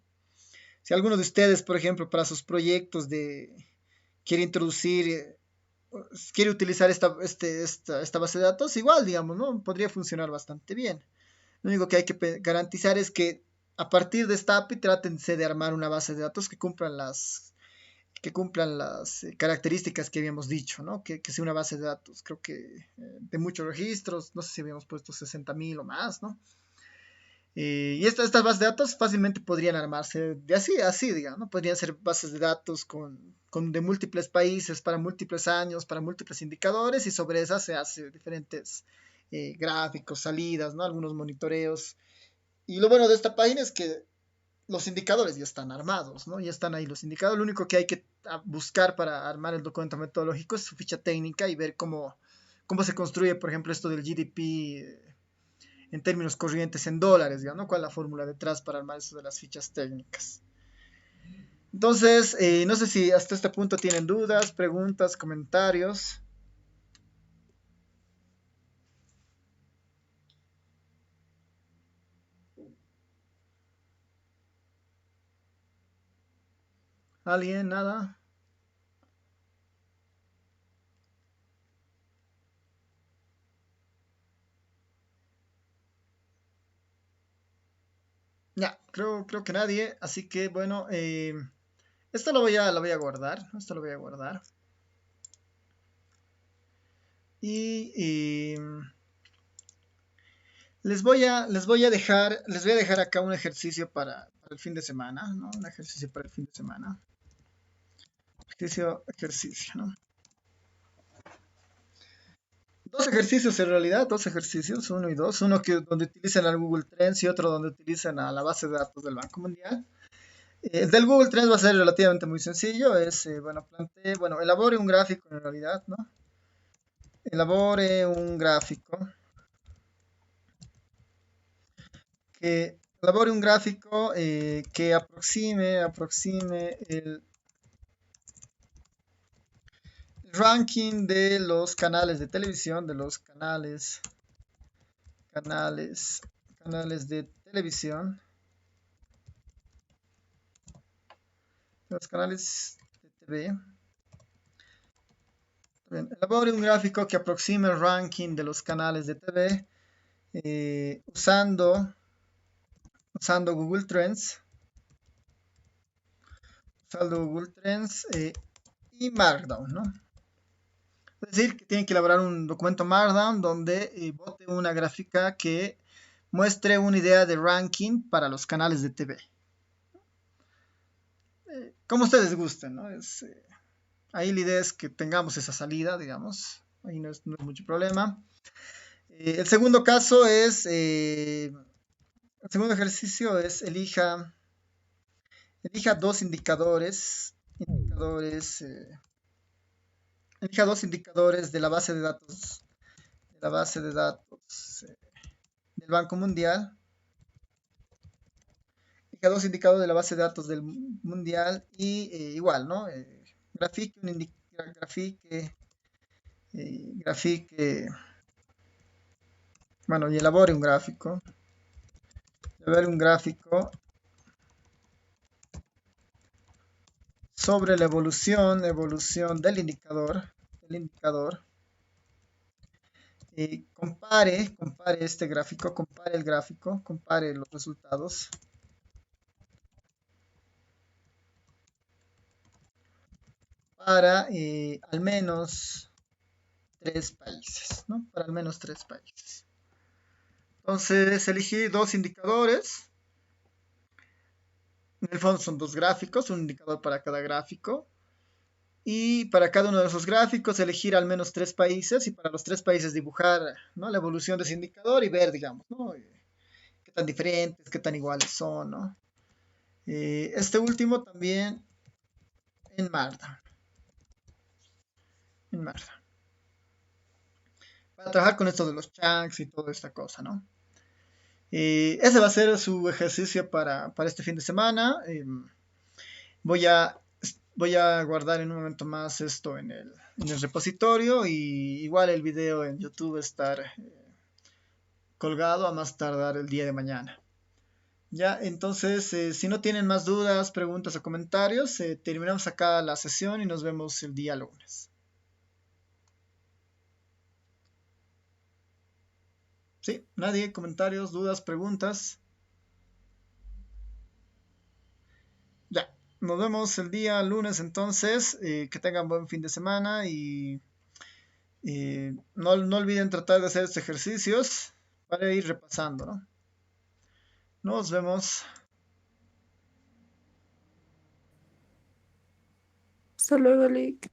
Si alguno de ustedes, por ejemplo, para sus proyectos quiere introducir, quiere utilizar esta base de datos, igual, digamos, ¿no? Podría funcionar bastante bien. Lo único que hay que garantizar es que a partir de esta API trátense de armar una base de datos que cumplan las características que habíamos dicho, ¿no? Que sea una base de datos, creo que de muchos registros, no sé si habíamos puesto 60.000 o más, ¿no? Y estas bases de datos fácilmente podrían armarse de así, digamos, ¿no? Podrían ser bases de datos de múltiples países, para múltiples años, para múltiples indicadores, y sobre esas se hace diferentes gráficos, salidas, ¿no? Algunos monitoreos. Y lo bueno de esta página es que los indicadores ya están armados, ¿no? Ya están ahí los indicadores. Lo único que hay que buscar para armar el documento metodológico es su ficha técnica y ver cómo se construye, por ejemplo, esto del GDP en términos corrientes en dólares, digamos, ¿no? ¿Cuál es la fórmula detrás para armar eso de las fichas técnicas? Entonces, no sé si hasta este punto tienen dudas, preguntas, comentarios. ¿Alguien? ¿Nada? Ya, creo que nadie. Así que bueno, esto lo voy a guardar. Esto lo voy a guardar. Y les voy a dejar acá un ejercicio para el fin de semana, ¿no? Un ejercicio para el fin de semana. Ejercicio, ¿no? Dos ejercicios en realidad, dos ejercicios, uno y dos. Uno donde utilizan al Google Trends y otro donde utilizan a la base de datos del Banco Mundial. El del Google Trends va a ser relativamente muy sencillo. Elabore un gráfico en realidad, ¿no? Elabore un gráfico que aproxime el ranking de los canales de televisión, canales, canales de televisión, de los canales de TV. Bien, elabore un gráfico que aproxime el ranking de los canales de TV usando Google Trends, y Markdown, ¿no? Es decir, que tienen que elaborar un documento Markdown donde bote una gráfica que muestre una idea de ranking para los canales de TV. Como ustedes gusten, ¿no? Ahí la idea es que tengamos esa salida, digamos. Ahí no es mucho problema. El segundo caso es, el segundo ejercicio es elija dos elija dos indicadores de la base de datos, de la base de datos del Banco Mundial. Elija dos indicadores de la base de datos del Mundial y igual, ¿no? Grafique, grafique, grafique, bueno, y elabore un gráfico. Elabore un gráfico sobre la evolución del indicador. Compare este gráfico, compare el gráfico, compare los resultados para al menos 3 países, ¿no? Para al menos 3 países. Entonces elegí dos indicadores. En el fondo son dos gráficos, un indicador para cada gráfico. Y para cada uno de esos gráficos elegir al menos 3 países y para los 3 países dibujar, ¿no? La evolución de ese indicador y ver, digamos, ¿no? Qué tan diferentes, qué tan iguales son, ¿no? Este último también en Markdown. En Markdown. Para trabajar con esto de los chunks y toda esta cosa, ¿no? Ese va a ser su ejercicio para este fin de semana. Voy a, voy a guardar en un momento más esto en el repositorio y igual el video en YouTube estar colgado a más tardar el día de mañana. Ya, entonces, si no tienen más dudas, preguntas o comentarios, terminamos acá la sesión y nos vemos el día lunes. ¿Sí? ¿Nadie? ¿Comentarios, dudas, preguntas? Ya, nos vemos el día lunes entonces. Que tengan buen fin de semana y no olviden tratar de hacer estos ejercicios para ir repasando, ¿no? Nos vemos. Hasta luego, Lick.